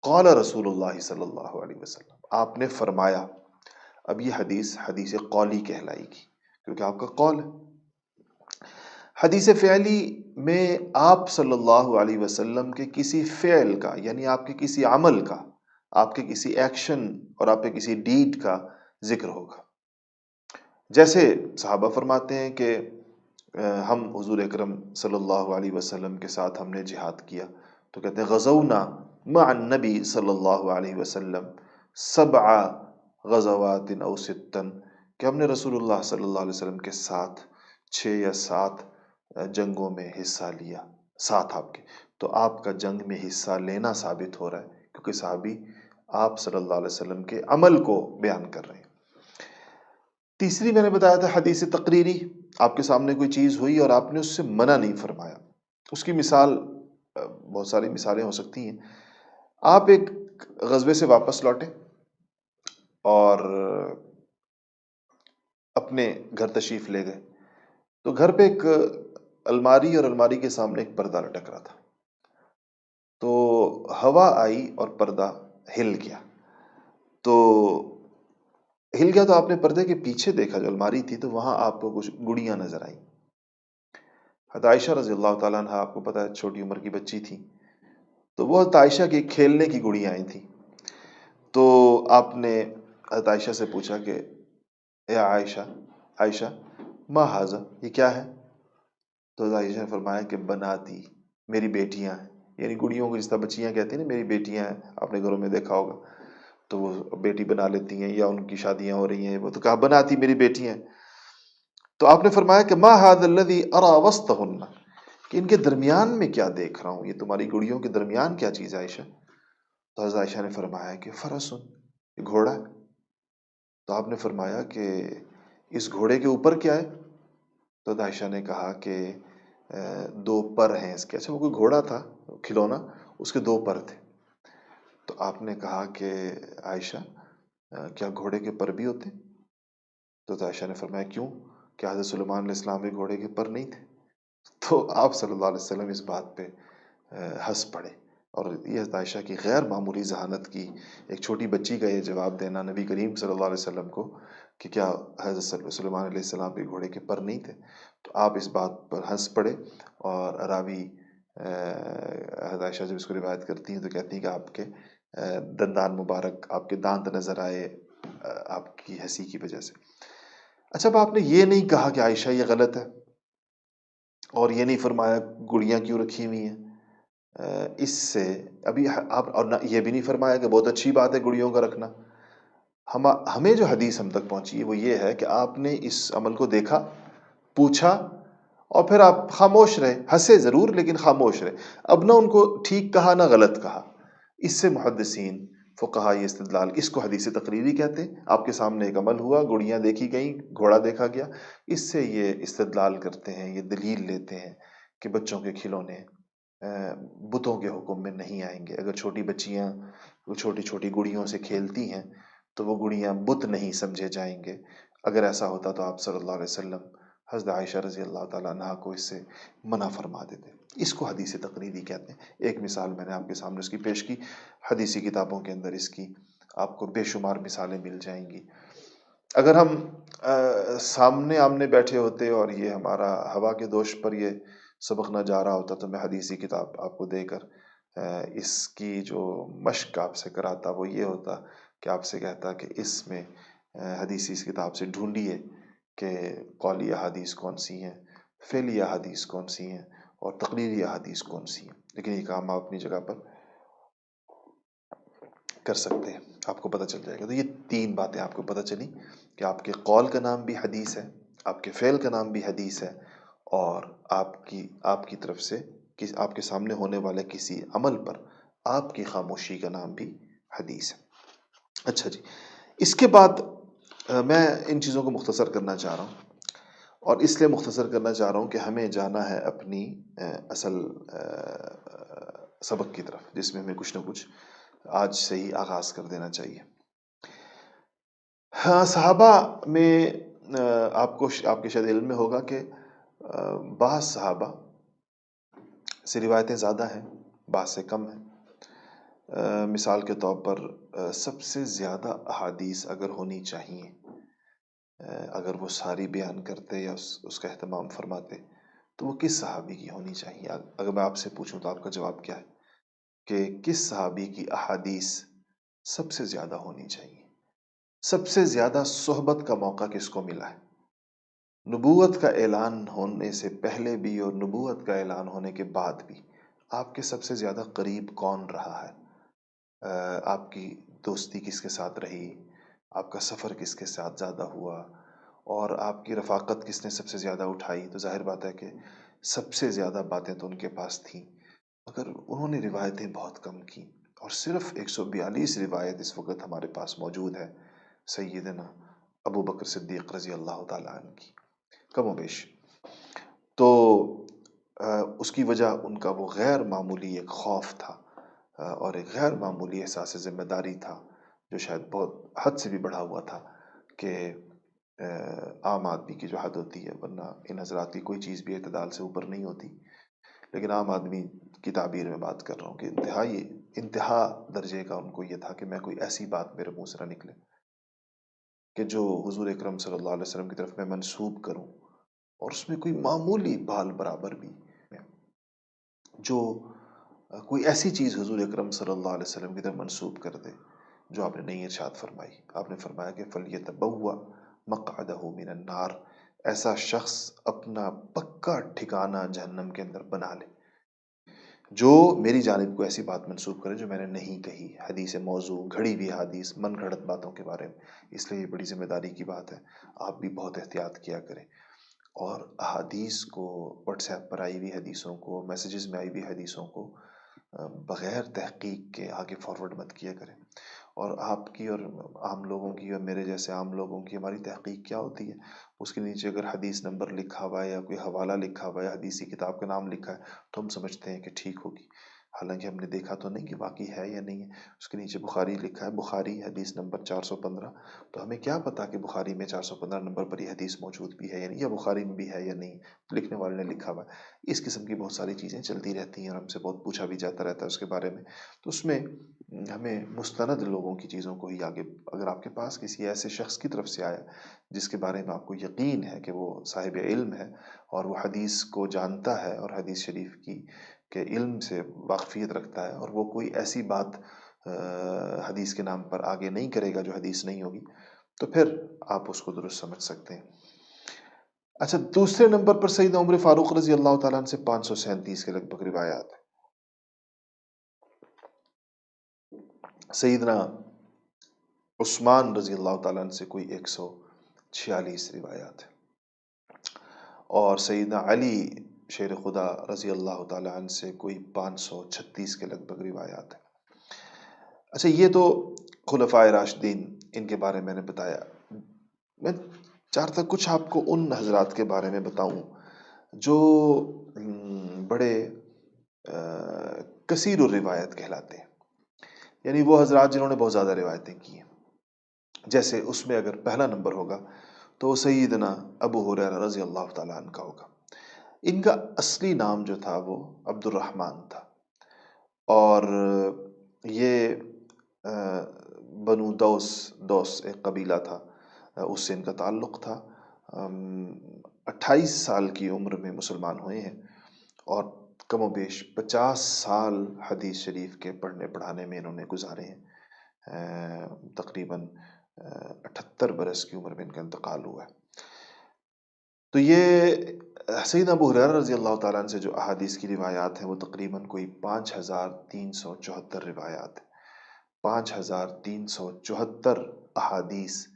قال رسول اللہ صلی اللہ علیہ وسلم، آپ نے فرمایا۔ اب یہ حدیث قولی کہلائے گی کیونکہ آپ کا قول ہے۔ حدیث فعلی میں آپ صلی اللہ علیہ وسلم کے کسی فعل کا، یعنی آپ کے کسی عمل کا، آپ کے کسی ایکشن اور آپ کے کسی ڈیڈ کا ذکر ہوگا۔ جیسے صحابہ فرماتے ہیں کہ ہم حضور اکرم صلی اللہ علیہ وسلم کے ساتھ ہم نے جہاد کیا، تو کہتے ہیں غزونا مع النبی صلی اللہ علیہ وسلم 7 غزوات او 6، کہ ہم نے رسول اللہ صلی اللہ علیہ وسلم کے ساتھ 6 یا 7 جنگوں میں حصہ لیا، ساتھ آپ کے۔ تو آپ کا جنگ میں حصہ لینا ثابت ہو رہا ہے کیونکہ صحابی آپ صلی اللہ علیہ وسلم کے عمل کو بیان کر رہے ہیں۔ تیسری میں نے بتایا تھا حدیث تقریری، آپ کے سامنے کوئی چیز ہوئی اور آپ نے اس سے منع نہیں فرمایا. اس کی مثال بہت ساری مثالیں ہو سکتی ہیں. آپ ایک غزوے سے واپس لوٹے اور اپنے گھر تشریف لے گئے، تو گھر پہ ایک الماری اور الماری کے سامنے ایک پردہ لٹک رہا تھا. تو ہوا آئی اور پردہ ہل گیا. تو ہل گیا تو آپ نے پردے کے پیچھے دیکھا، جو الماری تھی، تو وہاں آپ کو کچھ گڑیاں نظر آئیں. حضرت عائشہ رضی اللہ تعالیٰ عنہ، آپ کو پتہ ہے چھوٹی عمر کی بچی تھی، تو وہ حضرت عائشہ کی کھیلنے کی گڑیاں آئی تھیں. تو آپ نے حضرت عائشہ سے پوچھا کہ اے عائشہ، عائشہ ما ھذا، یہ کیا ہے؟ تو حضرت عائشہ نے فرمایا کہ بناتی، میری بیٹیاں ہیں. یعنی گڑیوں کو جس طرح بچیاں کہتی ہیں نا، میری بیٹیاں ہیں. آپ نے گھروں میں دیکھا ہوگا تو وہ بیٹی بنا لیتی ہیں، یا ان کی شادیاں ہو رہی ہیں، وہ تو کہا بناتی، میری بیٹیاں ہیں. تو آپ نے فرمایا کہ ما ھذا الذی اری وسطہن، کہ ان کے درمیان میں کیا دیکھ رہا ہوں، یہ تمہاری گڑیوں کے درمیان کیا چیز ہے عائشہ؟ تو حضرت عائشہ نے فرمایا کہ فرسن، یہ گھوڑا ہے. تو آپ نے فرمایا کہ اس گھوڑے کے اوپر کیا ہے؟ تو حضرت عائشہ نے کہا کہ دو پر ہیں اس کے. اچھا، وہ کوئی گھوڑا تھا کھلونا، اس کے دو پر تھے. تو آپ نے کہا کہ عائشہ کیا گھوڑے کے پر بھی ہوتے؟ تو حضرت عائشہ نے فرمایا کیوں، کیا حضرت سلیمان علیہ السلام کے گھوڑے کے پر نہیں تھے؟ تو آپ صلی اللہ علیہ وسلم اس بات پہ ہنس پڑے. اور یہ حضرت عائشہ کی غیر معمولی ذہانت کی، ایک چھوٹی بچی کا یہ جواب دینا نبی کریم صلی اللہ علیہ وسلم کو کہ کیا حضرت سلیمان علیہ السلام کے گھوڑے کے پر نہیں تھے. تو آپ اس بات پر ہنس پڑے. اور راوی حضرت عائشہ جب اس کو روایت کرتی ہیں تو کہتی ہیں کہ آپ کے دندان مبارک، آپ کے دانت نظر آئے آپ کی ہنسی کی وجہ سے. اچھا، اب آپ نے یہ نہیں کہا کہ عائشہ یہ غلط ہے، اور یہ نہیں فرمایا گڑیاں کیوں رکھی ہوئی ہیں. اس سے ابھی آپ، اور نہ یہ بھی نہیں فرمایا کہ بہت اچھی بات ہے گڑیوں کا رکھنا. ہمیں جو حدیث ہم تک پہنچی ہے وہ یہ ہے کہ آپ نے اس عمل کو دیکھا، پوچھا، اور پھر آپ خاموش رہے. ہنسے ضرور لیکن خاموش رہے. اب نہ ان کو ٹھیک کہا نہ غلط کہا. اس سے محدثین فقہا یہ استدلال، اس کو حدیث تقریری کہتے ہیں. آپ کے سامنے ایک عمل ہوا، گڑیاں دیکھی گئیں، گھوڑا دیکھا گیا، اس سے یہ استدلال کرتے ہیں، یہ دلیل لیتے ہیں کہ بچوں کے کھلونے بتوں کے حکم میں نہیں آئیں گے. اگر چھوٹی بچیاں وہ چھوٹی چھوٹی گڑیوں سے کھیلتی ہیں تو وہ گڑیاں بت نہیں سمجھے جائیں گے. اگر ایسا ہوتا تو آپ صلی اللہ علیہ وسلم حضرت عائشہ رضی اللہ تعالیٰ عنہ کو اس سے منع فرما دیتے. اس کو حدیث تقریری کہتے ہیں. ایک مثال میں نے آپ کے سامنے اس کی پیش کی. حدیثی کتابوں کے اندر اس کی آپ کو بے شمار مثالیں مل جائیں گی. اگر ہم سامنے آمنے بیٹھے ہوتے اور یہ ہمارا ہوا کے دوش پر یہ سبق نہ جا رہا ہوتا تو میں حدیثی کتاب آپ کو دے کر اس کی جو مشق آپ سے کراتا وہ یہ ہوتا کہ آپ سے کہتا کہ اس میں حدیثی اس کتاب سے ڈھونڈیے کہ قولی احادیث کون سی ہیں، فعلی احادیث کون سی ہیں، اور تقریری احادیث کون سی ہیں. لیکن یہ کام آپ اپنی جگہ پر کر سکتے ہیں، آپ کو پتہ چل جائے گا. تو یہ تین باتیں آپ کو پتہ چلی کہ آپ کے قول کا نام بھی حدیث ہے، آپ کے فعل کا نام بھی حدیث ہے، اور آپ کی طرف سے آپ کے سامنے ہونے والے کسی عمل پر آپ کی خاموشی کا نام بھی حدیث ہے. اچھا جی، اس کے بعد میں ان چیزوں کو مختصر کرنا چاہ رہا ہوں، اور اس لیے مختصر کرنا چاہ رہا ہوں کہ ہمیں جانا ہے اپنی اصل سبق کی طرف، جس میں ہمیں کچھ نہ کچھ آج سے ہی آغاز کر دینا چاہیے. ہاں، صحابہ میں آپ کے شاید علم میں ہوگا کہ بعض صحابہ سے روایتیں زیادہ ہیں، بعض سے کم ہیں. مثال کے طور پر سب سے زیادہ احادیث اگر ہونی چاہیے، اگر وہ ساری بیان کرتے یا اس کا اہتمام فرماتے تو وہ کس صحابی کی ہونی چاہیے؟ اگر میں آپ سے پوچھوں تو آپ کا جواب کیا ہے کہ کس صحابی کی احادیث سب سے زیادہ ہونی چاہیے؟ سب سے زیادہ صحبت کا موقع کس کو ملا ہے؟ نبوت کا اعلان ہونے سے پہلے بھی اور نبوت کا اعلان ہونے کے بعد بھی آپ کے سب سے زیادہ قریب کون رہا ہے؟ آپ کی دوستی کس کے ساتھ رہی؟ آپ کا سفر کس کے ساتھ زیادہ ہوا؟ اور آپ کی رفاقت کس نے سب سے زیادہ اٹھائی؟ تو ظاہر بات ہے کہ سب سے زیادہ باتیں تو ان کے پاس تھیں، مگر انہوں نے روایتیں بہت کم کی. اور صرف 142 روایت اس وقت ہمارے پاس موجود ہے سیدنا ابو بکر صدیق رضی اللہ تعالیٰ عنہ کی. کم و بیش. تو اس کی وجہ ان کا وہ غیر معمولی ایک خوف تھا اور ایک غیر معمولی احساس ذمہ داری تھا جو شاید بہت حد سے بھی بڑھا ہوا تھا کہ عام آدمی کی جو حد ہوتی ہے، ورنہ ان حضرات کی کوئی چیز بھی اعتدال سے اوپر نہیں ہوتی، لیکن عام آدمی کی تعبیر میں بات کر رہا ہوں کہ انتہا درجے کا ان کو یہ تھا کہ میں کوئی ایسی بات میرے منہ سے نہ نکلے کہ جو حضور اکرم صلی اللہ علیہ وسلم کی طرف میں منسوب کروں، اور اس میں کوئی معمولی بال برابر بھی جو کوئی ایسی چیز حضور اکرم صلی اللہ علیہ وسلم کی طرف منسوب کر دے جو آپ نے نہیں ارشاد فرمائی. آپ نے فرمایا کہ فَلْيَتَبَوَّأْ مَقْعَدَهُ مِنَ النَّارِ، ایسا شخص اپنا پکا ٹھکانہ جہنم کے اندر بنا لے جو میری جانب کو ایسی بات منسوب کرے جو میں نے نہیں کہی، حدیث موضوع، گھڑی ہوئی حدیث، من گھڑت باتوں کے بارے میں. اس لیے یہ بڑی ذمہ داری کی بات ہے، آپ بھی بہت احتیاط کیا کریں. اور احادیث کو، واٹس ایپ پر آئی ہوئی حدیثوں کو، میسیجز میں آئی ہوئی حدیثوں کو بغیر تحقیق کے آگے فارورڈ مت کیا کریں. اور آپ کی اور عام لوگوں کی اور میرے جیسے عام لوگوں کی ہماری تحقیق کیا ہوتی ہے؟ اس کے نیچے اگر حدیث نمبر لکھا ہوا ہے یا کوئی حوالہ لکھا ہوا ہے یا حدیثی کتاب کا نام لکھا ہے تو ہم سمجھتے ہیں کہ ٹھیک ہوگی، حالانکہ ہم نے دیکھا تو نہیں کہ واقعی ہے یا نہیں ہے. اس کے نیچے بخاری لکھا ہے، بخاری حدیث نمبر 415، تو ہمیں کیا پتا کہ بخاری میں 415 نمبر پر یہ حدیث موجود بھی ہے یا نہیں، یا بخاری میں بھی ہے یا نہیں، لکھنے والے نے لکھا ہوا ہے. اس قسم کی بہت ساری چیزیں چلتی رہتی ہیں اور ہم سے بہت پوچھا بھی جاتا رہتا ہے اس کے بارے میں. تو اس میں ہمیں مستند لوگوں کی چیزوں کو ہی آگے، اگر آپ کے پاس کسی ایسے شخص کی طرف سے آیا جس کے بارے میں آپ کو یقین ہے کہ وہ صاحب علم ہے اور وہ حدیث کو جانتا ہے اور حدیث شریف کی کے علم سے واقفیت رکھتا ہے، اور وہ کوئی ایسی بات حدیث کے نام پر آگے نہیں کرے گا جو حدیث نہیں ہوگی، تو پھر آپ اس کو درست سمجھ سکتے ہیں. اچھا، دوسرے نمبر پر سیدنا عمر فاروق رضی اللہ تعالیٰ عنہ سے 537 کے لگ بھگ روایات ہیں. سیدنا عثمان رضی اللہ تعالیٰ عنہ سے کوئی 146 روایات ہیں، اور سیدنا علی شیر خدا رضی اللہ تعالیٰ عنہ سے کوئی 536 کے لگ بھگ روایات ہیں. اچھا، یہ تو خلفائے راشدین، ان کے بارے میں نے بتایا. میں چاہتا کچھ آپ کو ان حضرات کے بارے میں بتاؤں جو بڑے کثیر الروایت کہلاتے ہیں، یعنی وہ حضرات جنہوں نے بہت زیادہ روایتیں کی ہیں. جیسے اس میں اگر پہلا نمبر ہوگا تو سیدنا ابو ہریرہ رضی اللہ تعالیٰ عنہ کا ہوگا. ان کا اصلی نام جو تھا وہ عبد الرحمن تھا، اور یہ بنو دوس ایک قبیلہ تھا، اس سے ان کا تعلق تھا. 28 سال کی عمر میں مسلمان ہوئے ہیں، اور کم و بیش 50 سال حدیث شریف کے پڑھنے پڑھانے میں انہوں نے گزارے ہیں. تقریباً 78 برس کی عمر میں ان کا انتقال ہوا ہے. تو یہ سیدنا ابو ہریرہ رضی اللہ تعالیٰ عنہ سے جو احادیث کی روایات ہیں وہ تقریباً کوئی 5374 روایات ہیں. 5374 احادیث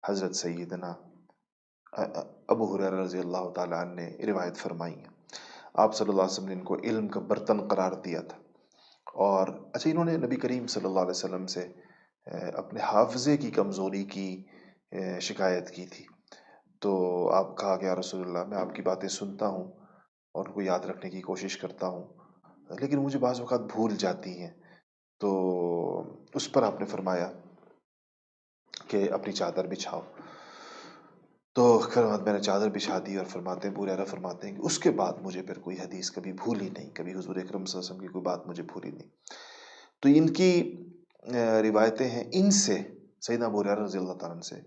حضرت سیدنا ابو ہریرہ رضی اللہ تعالیٰ عنہ نے روایت فرمائی ہیں. آپ صلی اللہ علیہ وسلم نے ان کو علم کا برتن قرار دیا تھا. اور اچھا، انہوں نے نبی کریم صلی اللہ علیہ وسلم سے اپنے حافظے کی کمزوری کی شکایت کی تھی. تو آپ کہا کہ یا رسول اللہ، میں آپ کی باتیں سنتا ہوں اور ان کو یاد رکھنے کی کوشش کرتا ہوں، لیکن مجھے بعض اوقات بھول جاتی ہیں. تو اس پر آپ نے فرمایا کہ اپنی چادر بچھاؤ. تو میں نے چادر بچھا دی، اور فرماتے ہیں، ابو ہریرہ فرماتے ہیں کہ اس کے بعد مجھے پھر کوئی حدیث کبھی بھولی نہیں، کبھی حضور اکرم صلی اللہ علیہ وسلم کی کوئی بات مجھے بھولی نہیں. تو ان کی روایتیں ہیں. ان سے سیدنا ابو ہریرہ رضی اللہ تعالیٰ عنہ سے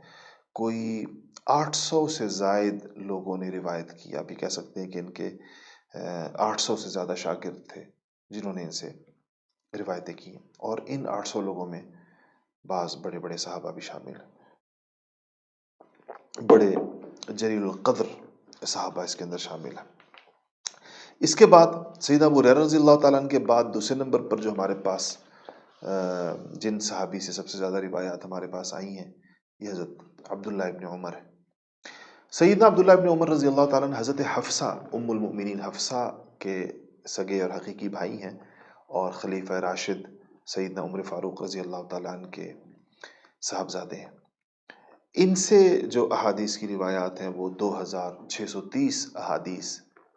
کوئی 800 سے زائد لوگوں نے روایت کی. آپ یہ کہہ سکتے ہیں کہ ان کے 800 سے زیادہ شاگرد تھے جنہوں نے ان سے روایتیں کی، اور ان 800 لوگوں میں بعض بڑے بڑے صحابہ بھی شامل ہیں، بڑے جلیل القدر صحابہ اس کے اندر شامل ہیں. اس کے بعد سیدنا ابو ہریرہ رضی اللہ تعالیٰ عنہ کے بعد دوسرے نمبر پر جو ہمارے پاس جن صحابی سے سب سے زیادہ روایات ہمارے پاس آئی ہیں، یہ حضرت عبداللہ ابن عمر ہے. سیدنا عبداللہ ابن عمر رضی اللہ تعالیٰ عنہ حضرت حفصہ ام المؤمنین حفصہ کے سگے اور حقیقی بھائی ہیں، اور خلیفہ راشد سیدنا عمر فاروق رضی اللہ تعالیٰ عنہ کے صاحبزادے ہیں. ان سے جو احادیث کی روایات ہیں وہ 2630 احادیث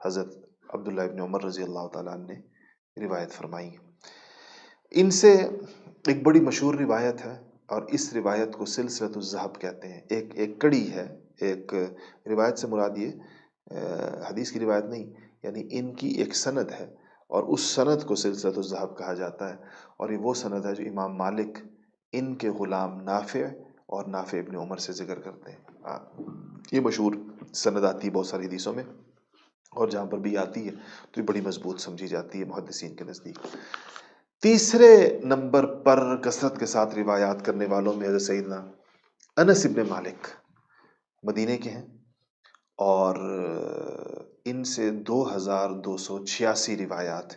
حضرت عبداللہ ابن عمر رضی اللہ تعالیٰ عنہ نے روایت فرمائی ہیں۔ ان سے ایک بڑی مشہور روایت ہے، اور اس روایت کو سلسلۃ الذہب کہتے ہیں، ایک کڑی ہے، ایک روایت سے مراد یہ حدیث کی روایت نہیں، یعنی ان کی ایک سند ہے، اور اس سند کو سلسلۃ الذہب کہا جاتا ہے، اور یہ وہ سند ہے جو امام مالک ان کے غلام نافع اور نافع ابن عمر سے ذکر کرتے ہیں۔ یہ مشہور سند آتی ہے بہت ساری حدیثوں میں، اور جہاں پر بھی آتی ہے تو یہ بڑی مضبوط سمجھی جاتی ہے محدثین کے نزدیک۔ تیسرے نمبر پر کثرت کے ساتھ روایات کرنے والوں میں حضرت سیدنا انس ابن مالک مدینے کے ہیں، اور ان سے 2286 روایات۔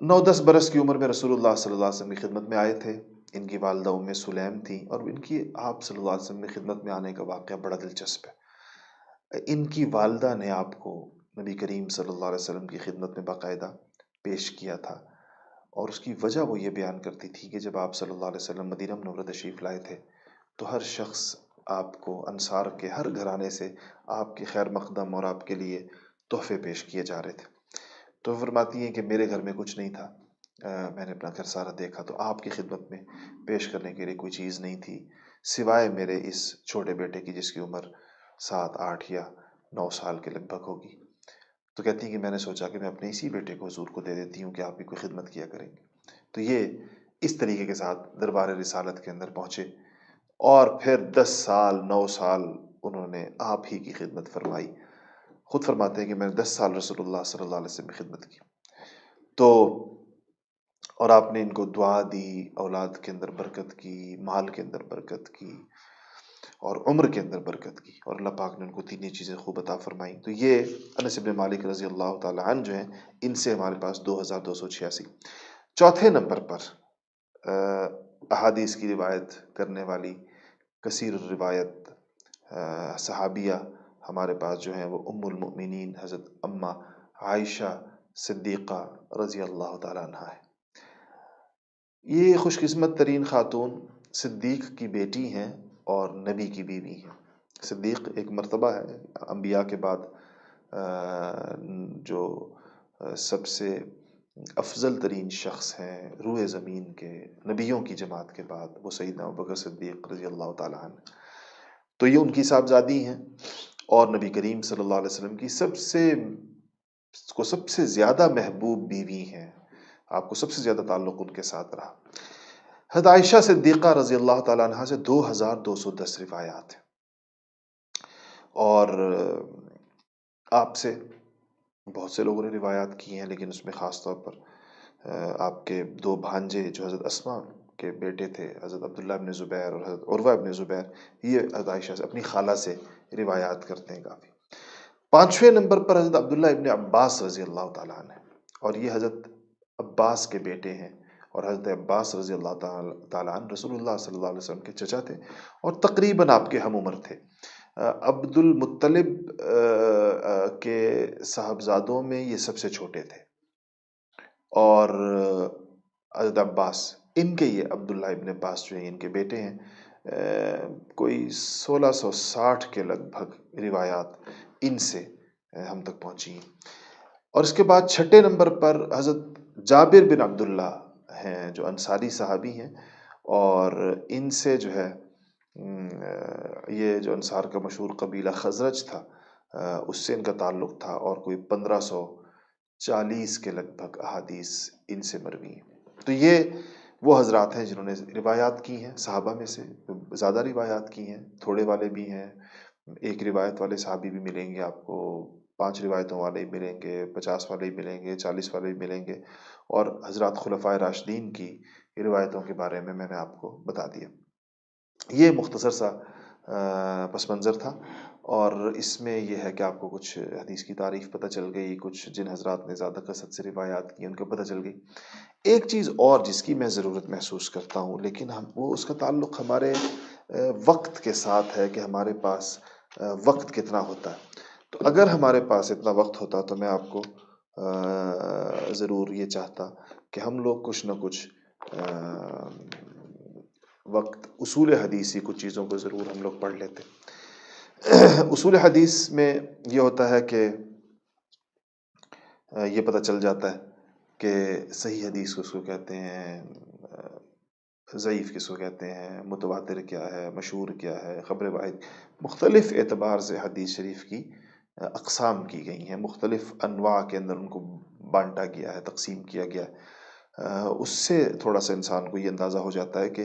9-10 برس کی عمر میں رسول اللہ صلی اللہ علیہ وسلم کی خدمت میں آئے تھے۔ ان کی والدہ ام سلیم تھیں، اور ان کی آپ صلی اللہ علیہ وسلم کی خدمت میں آنے کا واقعہ بڑا دلچسپ ہے۔ ان کی والدہ نے آپ کو نبی کریم صلی اللہ علیہ وسلم کی خدمت میں باقاعدہ پیش کیا تھا، اور اس کی وجہ وہ یہ بیان کرتی تھی کہ جب آپ صلی اللہ علیہ وسلم مدینہ منورہ تشریف لائے تھے تو ہر شخص آپ کو انصار کے ہر گھرانے سے آپ کے خیر مقدم اور آپ کے لیے تحفے پیش کیے جا رہے تھے۔ تو فرماتی ہیں کہ میرے گھر میں کچھ نہیں تھا، میں نے اپنا گھر سارا دیکھا تو آپ کی خدمت میں پیش کرنے کے لیے کوئی چیز نہیں تھی سوائے میرے اس چھوٹے بیٹے کی جس کی عمر 7 8 یا 9 سال کے لگ بھگ ہوگی۔ تو کہتی ہیں کہ میں نے سوچا کہ میں اپنے اسی بیٹے کو حضور کو دے دیتی ہوں کہ آپ بھی کوئی خدمت کیا کریں گے۔ تو یہ اس طریقے کے ساتھ دربار رسالت کے اندر پہنچے، اور پھر 10 سال 9 سال انہوں نے آپ ہی کی خدمت فرمائی۔ خود فرماتے ہیں کہ میں نے 10 سال رسول اللہ صلی اللہ علیہ وسلم کی خدمت کی، تو اور آپ نے ان کو دعا دی، اولاد کے اندر برکت کی، مال کے اندر برکت کی، اور عمر کے اندر برکت کی، اور اللہ پاک نے ان کو تینوں چیزیں خوب عطا فرمائیں۔ تو یہ انس بن مالک رضی اللہ تعالی عنہ جو ہیں، ان سے ہمارے پاس 2286۔ چوتھے نمبر پر احادیث کی روایت کرنے والی کثیر الروایت صحابیہ ہمارے پاس جو ہیں وہ ام المؤمنین حضرت اماں عائشہ صدیقہ رضی اللہ تعالیٰ عنہ ہے۔ یہ خوش قسمت ترین خاتون صدیق کی بیٹی ہیں اور نبی کی بیوی ہیں۔ صدیق ایک مرتبہ ہے انبیاء کے بعد جو سب سے افضل ترین شخص ہیں روئے زمین کے، نبیوں کی جماعت کے بعد، وہ سیدنا ابوبکر صدیق رضی اللہ تعالیٰ عنہ۔ تو یہ ان کی صاحبزادی ہیں، اور نبی کریم صلی اللہ علیہ وسلم کی سب سے زیادہ محبوب بیوی ہیں، آپ کو سب سے زیادہ تعلق ان کے ساتھ رہا۔ حضرت عائشہ صدیقہ رضی اللہ تعالیٰ عنہ سے 2210 روایات ہیں، اور آپ سے بہت سے لوگوں نے روایات کی ہیں، لیکن اس میں خاص طور پر آپ کے 2 بھانجے جو حضرت اسماء کے بیٹے تھے، حضرت عبداللہ ابن زبیر اور حضرت عروہ ابن زبیر، یہ حضرت عائشہ سے اپنی خالہ سے روایات کرتے ہیں کافی۔ 5ویں نمبر پر حضرت عبداللہ ابن عباس رضی اللہ تعالیٰ عنہ، اور یہ حضرت عباس کے بیٹے ہیں، اور حضرت عباس رضی اللہ تعالیٰ عنہ رسول اللہ صلی اللہ علیہ وسلم کے چچا تھے، اور تقریباً آپ کے ہم عمر تھے۔ عبد المطلب کے صاحبزادوں میں یہ سب سے چھوٹے تھے، اور حضرت عباس ان کے، یہ عبداللہ ابن عباس جو ہیں ان کے بیٹے ہیں، کوئی 1660 کے لگ بھگ روایات ان سے ہم تک پہنچی ہیں۔ اور اس کے بعد 6 نمبر پر حضرت جابر بن عبداللہ ہیں جو انصاری صحابی ہیں، اور ان سے جو ہے یہ جو انصار کا مشہور قبیلہ خزرج تھا اس سے ان کا تعلق تھا، اور کوئی 1540 کے لگ بھگ احادیث ان سے مروی ہیں۔ تو یہ وہ حضرات ہیں جنہوں نے روایات کی ہیں، صحابہ میں سے زیادہ روایات کی ہیں، تھوڑے والے بھی ہیں، 1 روایت والے صحابی بھی ملیں گے آپ کو، 5 روایتوں والے بھی ملیں گے، 50 والے بھی ملیں گے، 40 والے بھی ملیں گے، اور حضرات خلفائے راشدین کی روایتوں کے بارے میں نے آپ کو بتا دیا۔ یہ مختصر سا پس منظر تھا، اور اس میں یہ ہے کہ آپ کو کچھ حدیث کی تعریف پتہ چل گئی، کچھ جن حضرات نے زیادہ کثرت سے روایات کی ان کو پتہ چل گئی۔ ایک چیز اور جس کی میں ضرورت محسوس کرتا ہوں، لیکن وہ اس کا تعلق ہمارے وقت کے ساتھ ہے کہ ہمارے پاس وقت کتنا ہوتا ہے۔ تو اگر ہمارے پاس اتنا وقت ہوتا تو میں آپ کو ضرور یہ چاہتا کہ ہم لوگ کچھ نہ کچھ وقت اصول حدیثی کچھ چیزوں کو ضرور ہم لوگ پڑھ لیتے ہیں۔ اصول حدیث میں یہ ہوتا ہے کہ یہ پتہ چل جاتا ہے کہ صحیح حدیث کس کو کہتے ہیں، ضعیف کس کو کہتے ہیں، متواتر کیا ہے، مشہور کیا ہے، خبر واحد۔ مختلف اعتبار سے حدیث شریف کی اقسام کی گئی ہیں، مختلف انواع کے اندر ان کو بانٹا گیا ہے، تقسیم کیا گیا ہے۔ اس سے تھوڑا سا انسان کو یہ اندازہ ہو جاتا ہے کہ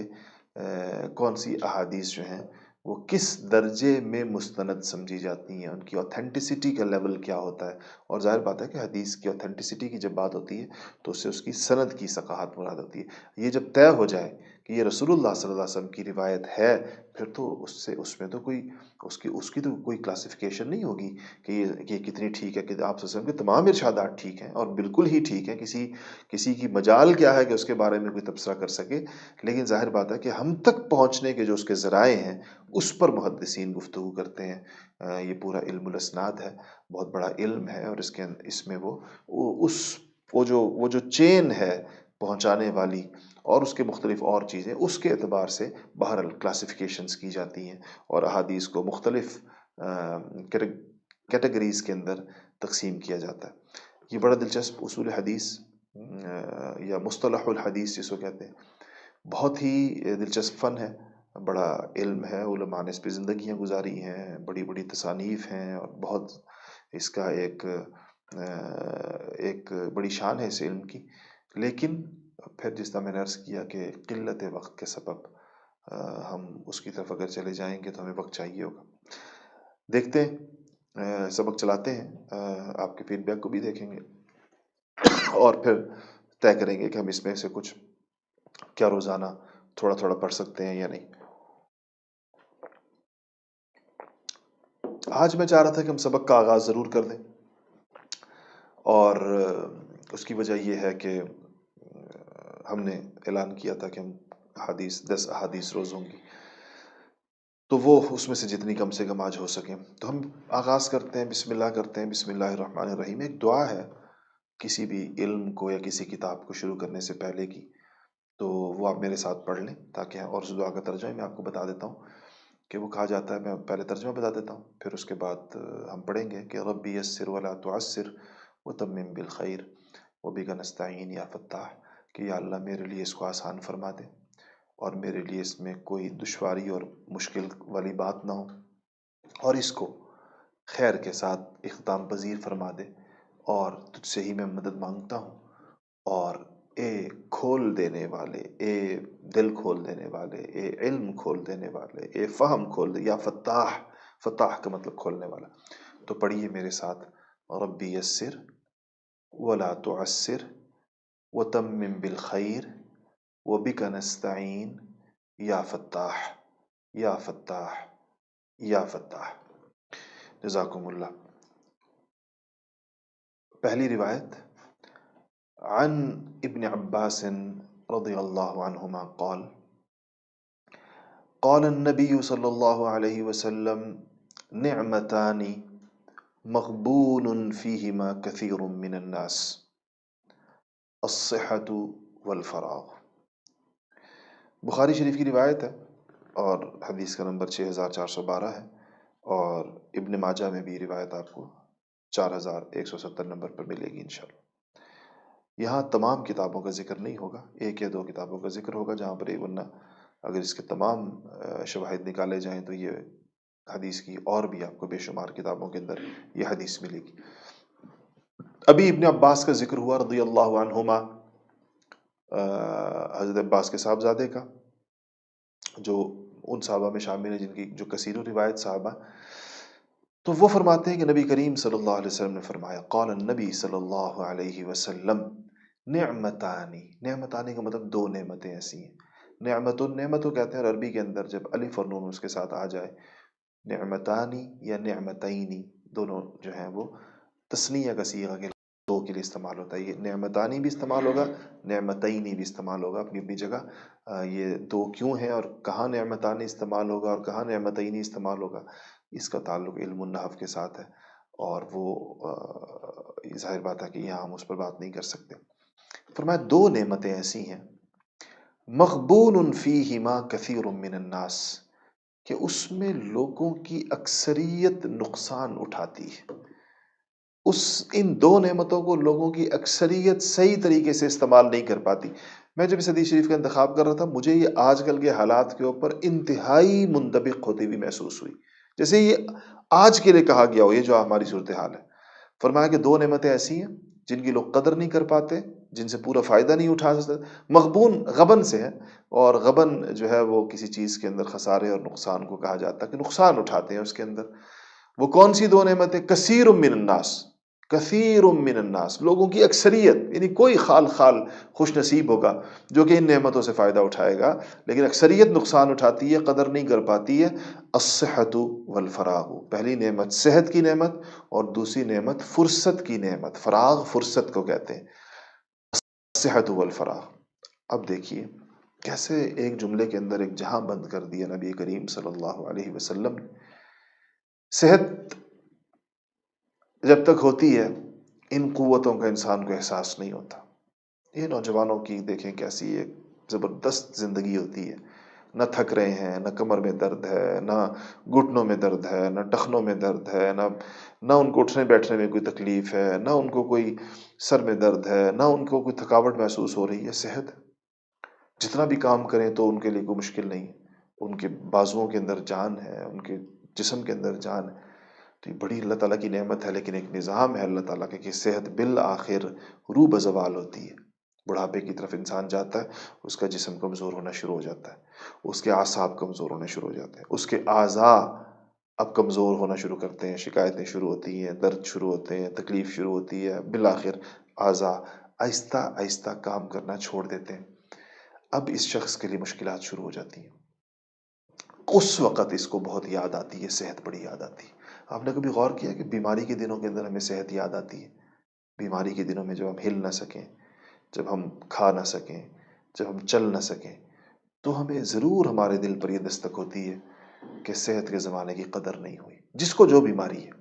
کون سی احادیث جو ہیں وہ کس درجے میں مستند سمجھی جاتی ہیں، ان کی اوتھینٹسٹی کا لیول کیا ہوتا ہے۔ اور ظاہر بات ہے کہ حدیث کی اوتھینٹسٹی کی جب بات ہوتی ہے تو اس سے اس کی سند کی ثقافت مراد ہوتی ہے۔ یہ جب طے ہو جائے کہ یہ رسول اللہ صلی اللہ علیہ وسلم کی روایت ہے، پھر تو اس میں تو کوئی اس کی تو کوئی کلاسیفیکیشن نہیں ہوگی کہ یہ کتنی ٹھیک ہے، کہ آپ صلی اللہ علیہ وسلم کے تمام ارشادات ٹھیک ہیں اور بالکل ہی ٹھیک ہیں، کسی کی مجال کیا ہے کہ اس کے بارے میں کوئی تبصرہ کر سکے۔ لیکن ظاہر بات ہے کہ ہم تک پہنچنے کے جو اس کے ذرائع ہیں اس پر محدثین گفتگو کرتے ہیں۔ یہ پورا علم الاسناد ہے، بہت بڑا علم ہے، اور اس میں وہ جو چین ہے پہنچانے والی اور اس کے مختلف اور چیزیں، اس کے اعتبار سے بہرحال کلاسیفیکیشنز کی جاتی ہیں اور احادیث کو مختلف کیٹیگریز کے اندر تقسیم کیا جاتا ہے۔ یہ بڑا دلچسپ اصول حدیث یا مصطلح الحدیث جس کو کہتے ہیں، بہت ہی دلچسپ فن ہے، بڑا علم ہے، علماء نے اس پہ زندگیاں گزاری ہیں، بڑی بڑی تصانیف ہیں، اور بہت اس کا ایک بڑی شان ہے اس علم کی۔ لیکن پھر جس طرح میں نے عرض کیا کہ قلت وقت کے سبب ہم اس کی طرف اگر چلے جائیں گے تو ہمیں وقت چاہیے ہوگا۔ دیکھتے ہیں، سبق چلاتے ہیں، آپ کے فیڈ بیک کو بھی دیکھیں گے اور پھر طے کریں گے کہ ہم اس میں سے کچھ کیا روزانہ تھوڑا تھوڑا پڑھ سکتے ہیں یا نہیں۔ آج میں چاہ رہا تھا کہ ہم سبق کا آغاز ضرور کر دیں، اور اس کی وجہ یہ ہے کہ ہم نے اعلان کیا تھا کہ ہم 10 احادیث روز ہوں گی، تو وہ اس میں سے جتنی کم سے کم آج ہو سکیں تو ہم آغاز کرتے ہیں، بسم اللہ کرتے ہیں۔ بسم اللہ الرحمن الرحیم ایک دعا ہے کسی بھی علم کو یا کسی کتاب کو شروع کرنے سے پہلے کی، تو وہ آپ میرے ساتھ پڑھ لیں تاکہ، اور اس دعا کا ترجمہ میں آپ کو بتا دیتا ہوں کہ وہ کہا جاتا ہے۔ میں پہلے ترجمہ بتا دیتا ہوں، پھر اس کے بعد ہم پڑھیں گے کہ ربی یسر ولا تعسر وتمم بالخیر وبک نستعین یا فتاح، کہ یا اللہ میرے لیے اس کو آسان فرما دے اور میرے لیے اس میں کوئی دشواری اور مشکل والی بات نہ ہو، اور اس کو خیر کے ساتھ اختتام پذیر فرما دے، اور تجھ سے ہی میں مدد مانگتا ہوں۔ اور اے کھول دینے والے، اے دل کھول دینے والے، اے علم کھول دینے والے، اے فہم کھول دے، یا فتاح، فتاح کا مطلب کھولنے والا۔ تو پڑھیے میرے ساتھ، ربی یسر ولا تعسر وتمم بالخیر وبک نستعین یا فتاح یا فتاح یا فتاح۔ جزاکم اللہ۔ پہلی روایت عن ابن عباس رضی اللہ عنہما قال قال النبی صلی اللہ علیہ وسلم نعمتان مغبون فیہما کثیر من الناس الصحۃ والفراغ۔ بخاری شریف کی روایت ہے اور حدیث کا نمبر 6412 ہے، اور ابن ماجہ میں بھی روایت آپ کو 4170 نمبر پر ملے گی انشاءاللہ۔ یہاں تمام کتابوں کا ذکر نہیں ہوگا، ایک یا دو کتابوں کا ذکر ہوگا جہاں پر ورنہ اگر اس کے تمام شواہد نکالے جائیں تو یہ حدیث کی اور بھی آپ کو بے شمار کتابوں کے اندر یہ حدیث ملے گی۔ ابھی ابن عباس کا ذکر ہوا رضی اللہ عنہما، حضرت عباس کے صاحبزادے کا، جو ان صحابہ میں شامل ہیں جن کی جو کثیر روایت صحابہ، تو وہ فرماتے ہیں کہ نبی کریم صلی اللہ علیہ وسلم نے فرمایا، قال النبی صلی اللہ علیہ وسلم نعمتانی، نعمتانی کا مطلب دو نعمتیں ایسی ہیں۔ نعمت کہتے ہیں، اور عربی کے اندر جب الف اور نون اس کے ساتھ آ جائے، نعمتانی یا نعمتینی دونوں جو ہیں وہ تثنیہ کا صیغہ کے دو کے لیے استعمال ہوتا ہے۔ یہ نعمتانی بھی استعمال ہوگا، نعمتینی بھی استعمال ہوگا اپنی اپنی جگہ۔ یہ دو کیوں ہیں اور کہاں نعمتانی استعمال ہوگا اور کہاں نعمتینی استعمال ہوگا، اس کا تعلق علم النحو کے ساتھ ہے، اور وہ ظاہر بات ہے کہ یہاں ہم اس پر بات نہیں کر سکتے۔ فرمایا دو نعمتیں ایسی ہیں مغبون فیہما کثیر من الناس، کہ اس میں لوگوں کی اکثریت نقصان اٹھاتی ہے۔ ان دو نعمتوں کو لوگوں کی اکثریت صحیح طریقے سے استعمال نہیں کر پاتی۔ میں جب اس حدیث شریف کا انتخاب کر رہا تھا، مجھے یہ آج کل کے حالات کے اوپر انتہائی منطبق ہوتی ہوئی محسوس ہوئی، جیسے یہ آج کے لیے کہا گیا ہو، یہ جو ہماری صورتحال ہے۔ فرمایا کہ دو نعمتیں ایسی ہیں جن کی لوگ قدر نہیں کر پاتے، جن سے پورا فائدہ نہیں اٹھا سکتے۔ مغبون غبن سے ہے، اور غبن جو ہے وہ کسی چیز کے اندر خسارے اور نقصان کو کہا جاتا ہے، کہ نقصان اٹھاتے ہیں اس کے اندر۔ وہ کون سی دو نعمتیں؟ کثیر من الناس، کثیر من الناس، لوگوں کی اکثریت، یعنی کوئی خال خال خوش نصیب ہوگا جو کہ ان نعمتوں سے فائدہ اٹھائے گا، لیکن اکثریت نقصان اٹھاتی ہے، قدر نہیں کر پاتی ہے۔ الصحت والفراغ، پہلی نعمت صحت کی نعمت، اور دوسری نعمت فرصت کی نعمت۔ فراغ فرصت کو کہتے ہیں، الصحت والفراغ۔ اب دیکھیے کیسے ایک جملے کے اندر ایک جہاں بند کر دیا نبی کریم صلی اللہ علیہ وسلم نے۔ صحت جب تک ہوتی ہے، ان قوتوں کا انسان کو احساس نہیں ہوتا۔ یہ نوجوانوں کی دیکھیں کیسی ایک زبردست زندگی ہوتی ہے، نہ تھک رہے ہیں، نہ کمر میں درد ہے، نہ گھٹنوں میں درد ہے، نہ ٹخنوں میں درد ہے، نہ ان کو اٹھنے بیٹھنے میں کوئی تکلیف ہے، نہ ان کو کوئی سر میں درد ہے، نہ ان کو کوئی تھکاوٹ محسوس ہو رہی ہے۔ صحت، جتنا بھی کام کریں تو ان کے لیے کوئی مشکل نہیں، ان کے بازوؤں کے اندر جان ہے، ان کے جسم کے اندر جان ہے۔ تو یہ بڑی اللہ تعالیٰ کی نعمت ہے، لیکن ایک نظام ہے اللہ تعالیٰ کا کہ صحت بالآخر روح بزوال ہوتی ہے۔ بڑھاپے کی طرف انسان جاتا ہے، اس کا جسم کمزور ہونا شروع ہو جاتا ہے، اس کے اعصاب کمزور ہونے شروع ہو جاتے ہیں، اس کے اعضاء اب کمزور ہونا شروع کرتے ہیں، شکایتیں شروع ہوتی ہیں، درد شروع ہوتے ہیں، تکلیف شروع ہوتی ہے، بالآخر اعضاء آہستہ آہستہ کام کرنا چھوڑ دیتے ہیں۔ اب اس شخص کے لیے مشکلات شروع ہو جاتی ہیں۔ اس وقت اس کو بہت یاد آتی ہے، صحت بڑی یاد آتی ہے۔ آپ نے کبھی غور کیا کہ بیماری کے دنوں کے اندر ہمیں صحت یاد آتی ہے؟ بیماری کے دنوں میں جب ہم ہل نہ سکیں، جب ہم کھا نہ سکیں، جب ہم چل نہ سکیں، تو ہمیں ضرور ہمارے دل پر یہ دستک ہوتی ہے کہ صحت کے زمانے کی قدر نہیں ہوئی۔ جس کو جو بیماری ہے،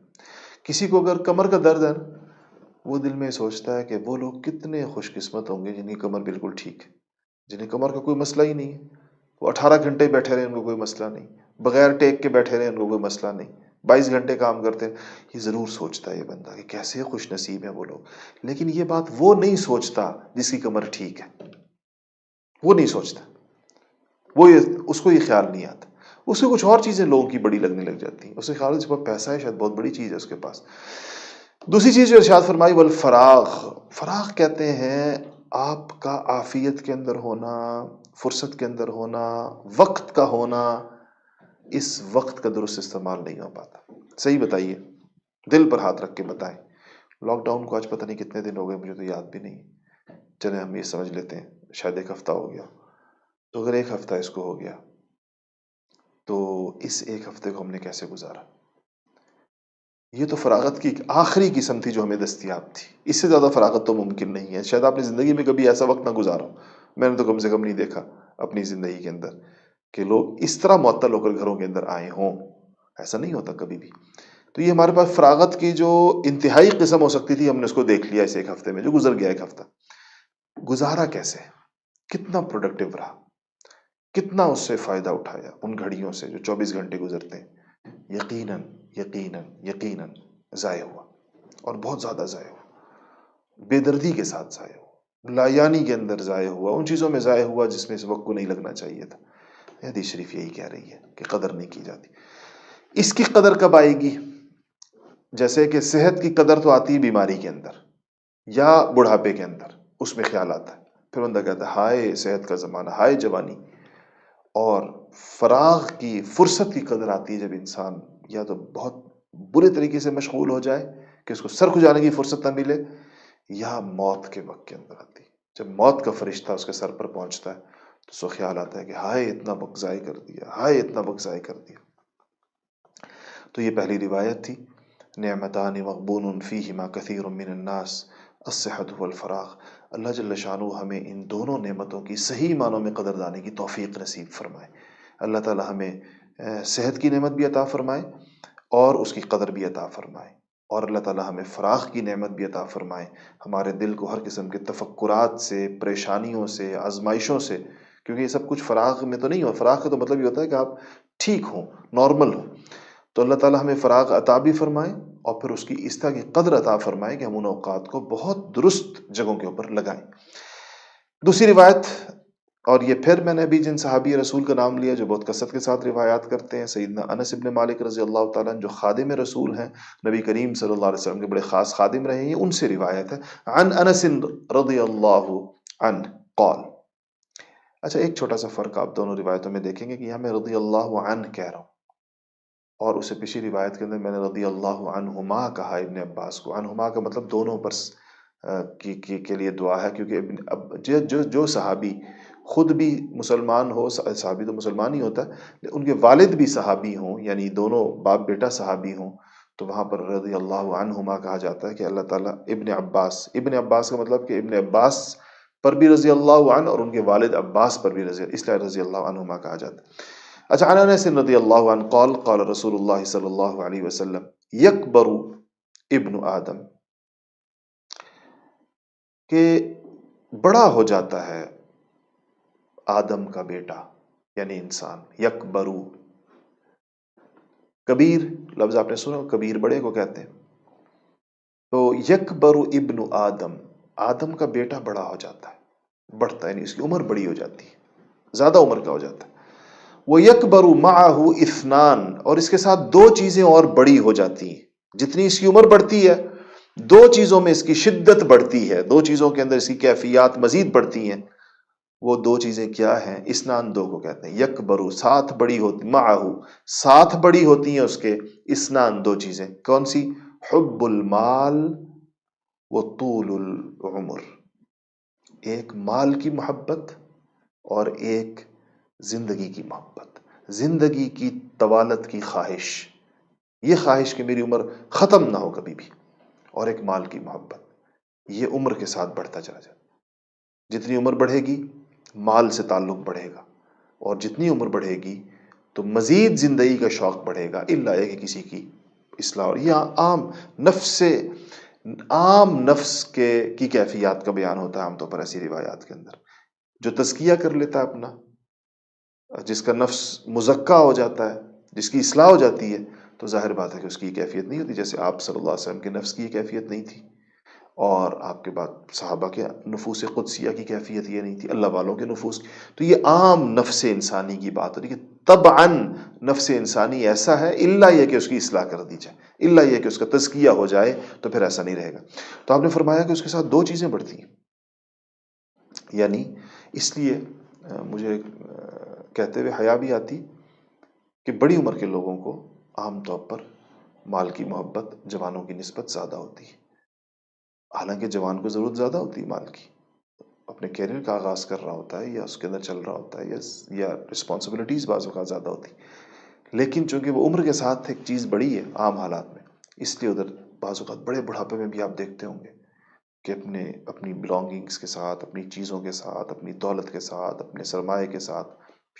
کسی کو اگر کمر کا درد ہے، وہ دل میں سوچتا ہے کہ وہ لوگ کتنے خوش قسمت ہوں گے جن کی کمر بالکل ٹھیک ہے، جنہیں کمر کا کوئی مسئلہ ہی نہیں ہے۔ وہ 18 گھنٹے بیٹھے رہے، ان کو کوئی مسئلہ نہیں، بغیر ٹیک کے بیٹھے رہے، ان کو کوئی مسئلہ نہیں، 22 گھنٹے کام کرتے ہیں۔ یہ ضرور سوچتا ہے یہ بندہ کہ کیسے خوش نصیب ہیں وہ لوگ، لیکن یہ بات وہ نہیں سوچتا جس کی کمر ٹھیک ہے۔ وہ نہیں سوچتا، اس کو یہ خیال نہیں آتا، اس کو کچھ اور چیزیں لوگوں کی بڑی لگنے لگ جاتی ہیں، اس کے خیال اس کے پاس پیسہ ہے، شاید بہت بڑی چیز ہے اس کے پاس۔ دوسری چیز جو ارشاد فرمائی، والفراغ، فراغ کہتے ہیں آپ کا عافیت کے اندر ہونا، فرصت کے اندر ہونا، وقت کا ہونا۔ اس وقت کا درست استعمال نہیں ہو پاتا۔ صحیح بتائیے، دل پر ہاتھ رکھ کے بتائیں، لاک ڈاؤن کو آج پتہ نہیں کتنے دن ہو گئے، مجھے تو یاد بھی نہیں، چلیں ہم یہ سمجھ لیتے ہیں شاید 1 ہفتہ ہو گیا۔ تو اگر 1 ہفتہ اس کو ہو گیا، تو اس 1 ہفتے کو ہم نے کیسے گزارا؟ یہ تو فراغت کی آخری قسم تھی جو ہمیں دستیاب تھی، اس سے زیادہ فراغت تو ممکن نہیں ہے۔ شاید آپ نے زندگی میں کبھی ایسا وقت نہ گزارا، میں نے تو کم سے کم نہیں دیکھا اپنی زندگی کے اندر کہ لوگ اس طرح معطل ہو کر گھروں کے اندر آئے ہوں۔ ایسا نہیں ہوتا کبھی بھی۔ تو یہ ہمارے پاس فراغت کی جو انتہائی قسم ہو سکتی تھی، ہم نے اس کو دیکھ لیا اس 1 ہفتے میں جو گزر گیا۔ 1 ہفتہ گزارا کیسے؟ کتنا پروڈکٹیو رہا، کتنا اس سے فائدہ اٹھایا ان گھڑیوں سے جو 24 گھنٹے گزرتے ہیں؟ یقیناً یقیناً یقیناً ضائع ہوا، اور بہت زیادہ ضائع ہوا، بے دردی کے ساتھ ضائع ہوا، لایانی کے اندر ضائع ہوا، ان چیزوں میں ضائع ہوا جس میں اس وقت کو نہیں لگنا چاہیے تھا۔ حدیث شریف یہی کہہ رہی ہے کہ قدر نہیں کی جاتی۔ اس کی قدر کب آئے گی؟ جیسے کہ صحت کی قدر تو آتی ہے بیماری کے اندر یا بڑھاپے کے اندر، اس میں خیال آتا ہے، پھر بندہ کہتا ہے ہائے صحت کا زمانہ، ہائے جوانی۔ اور فراغ کی، فرصت کی قدر آتی ہے جب انسان یا تو بہت برے طریقے سے مشغول ہو جائے کہ اس کو سر کھجانے کی فرصت نہ ملے، یا موت کے وقت کے اندر آتی ہے، جب موت کا فرشتہ اس کے سر پر پہنچتا ہے تو اس کو خیال آتا ہے کہ ہائے اتنا وقت ضائع کر دیا، ہائے اتنا وقت ضائع کر دیا۔ تو یہ پہلی روایت تھی، نعمتان مغبون فیہما کثیر من الناس الصحت والفراغ۔ اللہ جل شانہ ہمیں ان دونوں نعمتوں کی صحیح معنوں میں قدردانی کی توفیق نصیب فرمائے۔ اللہ تعالی ہمیں صحت کی نعمت بھی عطا فرمائے اور اس کی قدر بھی عطا فرمائے، اور اللہ تعالی ہمیں فراغ کی نعمت بھی عطا فرمائے، ہمارے دل کو ہر قسم کے تفکرات سے، پریشانیوں سے، آزمائشوں سے کیونکہ یہ سب کچھ فراغ میں تو نہیں ہو. فراغ کا تو مطلب یہ ہوتا ہے کہ آپ ٹھیک ہوں، نارمل ہوں. تو اللہ تعالیٰ ہمیں فراغ عطا بھی فرمائے اور پھر اس کی اس طرح کی قدر عطا فرمائے کہ ہم ان اوقات کو بہت درست جگہوں کے اوپر لگائیں. دوسری روایت، اور یہ پھر میں نے ابھی جن صحابی رسول کا نام لیا جو بہت کثرت کے ساتھ روایات کرتے ہیں، سیدنا انس ابن مالک رضی اللہ تعالیٰ عنہ، جو خادم رسول ہیں، نبی کریم صلی اللہ علیہ وسلم کے بڑے خاص خادم رہے ہیں، ان سے روایت ہے. عن انس رضی اللہ عنہ قال. اچھا، ایک چھوٹا سا فرق آپ دونوں روایتوں میں دیکھیں گے کہ یہاں میں رضی اللہ عنہ کہہ رہا ہوں اور اسے پچھلی روایت کے اندر میں نے رضی اللہ عنہما کہا ابن عباس کو. عنہما کا مطلب دونوں پر کے لیے دعا ہے، کیونکہ جو صحابی خود بھی مسلمان ہو، صحابی تو مسلمان ہی ہوتا ہے، ان کے والد بھی صحابی ہوں، یعنی دونوں باپ بیٹا صحابی ہوں، تو وہاں پر رضی اللہ عنہما کہا جاتا ہے کہ اللہ تعالیٰ ابن عباس کا مطلب کہ ابن عباس پر بھی رضی اللہ عنہ اور ان کے والد عباس پر بھی اس لیے رضی اللہ عنہما کہا جاتا ہے. اچھا، عن انس رضی اللہ عنہ قال قال رسول اللہ صلی اللہ علیہ وسلم یکبر ابن آدم، کہ بڑا ہو جاتا ہے آدم کا بیٹا یعنی انسان. یکبرو، کبیر لفظ آپ نے سنا، کبیر بڑے کو کہتے ہیں. تو یکبرو ابن آدم، آدم کا بیٹا بڑا ہو جاتا ہے، بڑھتا ہے، یعنی اس کی عمر بڑی ہو جاتی ہے، زیادہ عمر کا ہو جاتا ہے. وہ یکبر معہ اثنان، اور اس کے ساتھ دو چیزیں اور بڑی ہو جاتی ہیں. جتنی اس کی عمر بڑھتی ہے، دو چیزوں میں اس کی شدت بڑھتی ہے، دو چیزوں کے اندر اس کی کیفیات مزید بڑھتی ہیں. وہ دو چیزیں کیا ہیں؟ اسنان دو کو کہتے ہیں. یکبرو ساتھ بڑی ہوتی، معہ ساتھ بڑی ہوتی ہیں اس کے، اسنان دو چیزیں. کون سی؟ حب المال و طول العمر، ایک مال کی محبت اور ایک زندگی کی محبت، زندگی کی طوالت کی خواہش، یہ خواہش کہ میری عمر ختم نہ ہو کبھی بھی، اور ایک مال کی محبت، یہ عمر کے ساتھ بڑھتا چلا جائے. جتنی عمر بڑھے گی مال سے تعلق بڑھے گا، اور جتنی عمر بڑھے گی تو مزید زندگی کا شوق بڑھے گا، الا یہ کہ کسی کی اصلاح. اور یہ عام نفس کی کیفیات کا بیان ہوتا ہے عام طور پر ایسی روایات کے اندر. جو تزکیہ کر لیتا ہے اپنا، جس کا نفس مزکہ ہو جاتا ہے، جس کی اصلاح ہو جاتی ہے، تو ظاہر بات ہے کہ اس کی کیفیت نہیں ہوتی. جیسے آپ صلی اللہ علیہ وسلم کے نفس کی یہ کیفیت نہیں تھی، اور آپ کے بعد صحابہ کے نفوس قدسیہ کی کیفیت یہ نہیں تھی، اللہ والوں کے نفوس. تو یہ عام نفس انسانی کی بات ہو رہی ہے کہ طبعاً نفس انسانی ایسا ہے، الا یہ کہ اس کی اصلاح کر دی جائے، الا یہ کہ اس کا تزکیہ ہو جائے، تو پھر ایسا نہیں رہے گا. تو آپ نے فرمایا کہ اس کے ساتھ دو چیزیں بڑھتی ہیں. یعنی اس لیے مجھے کہتے ہوئے حیا بھی آتی کہ بڑی عمر کے لوگوں کو عام طور پر مال کی محبت جوانوں کی نسبت زیادہ ہوتی ہے. حالانکہ جوان کو ضرورت زیادہ ہوتی ہے مال کی، اپنے کیریئر کا آغاز کر رہا ہوتا ہے، یا اس کے اندر چل رہا ہوتا ہے، یا رسپانسبلٹیز بعض اوقات زیادہ ہوتی. لیکن چونکہ وہ عمر کے ساتھ ایک چیز بڑی ہے عام حالات میں، اس لیے ادھر بعض اوقات بڑے بڑھاپے میں بھی آپ دیکھتے ہوں گے کہ اپنی بلانگنگز کے ساتھ، اپنی چیزوں کے ساتھ، اپنی دولت کے ساتھ، اپنے سرمایہ کے ساتھ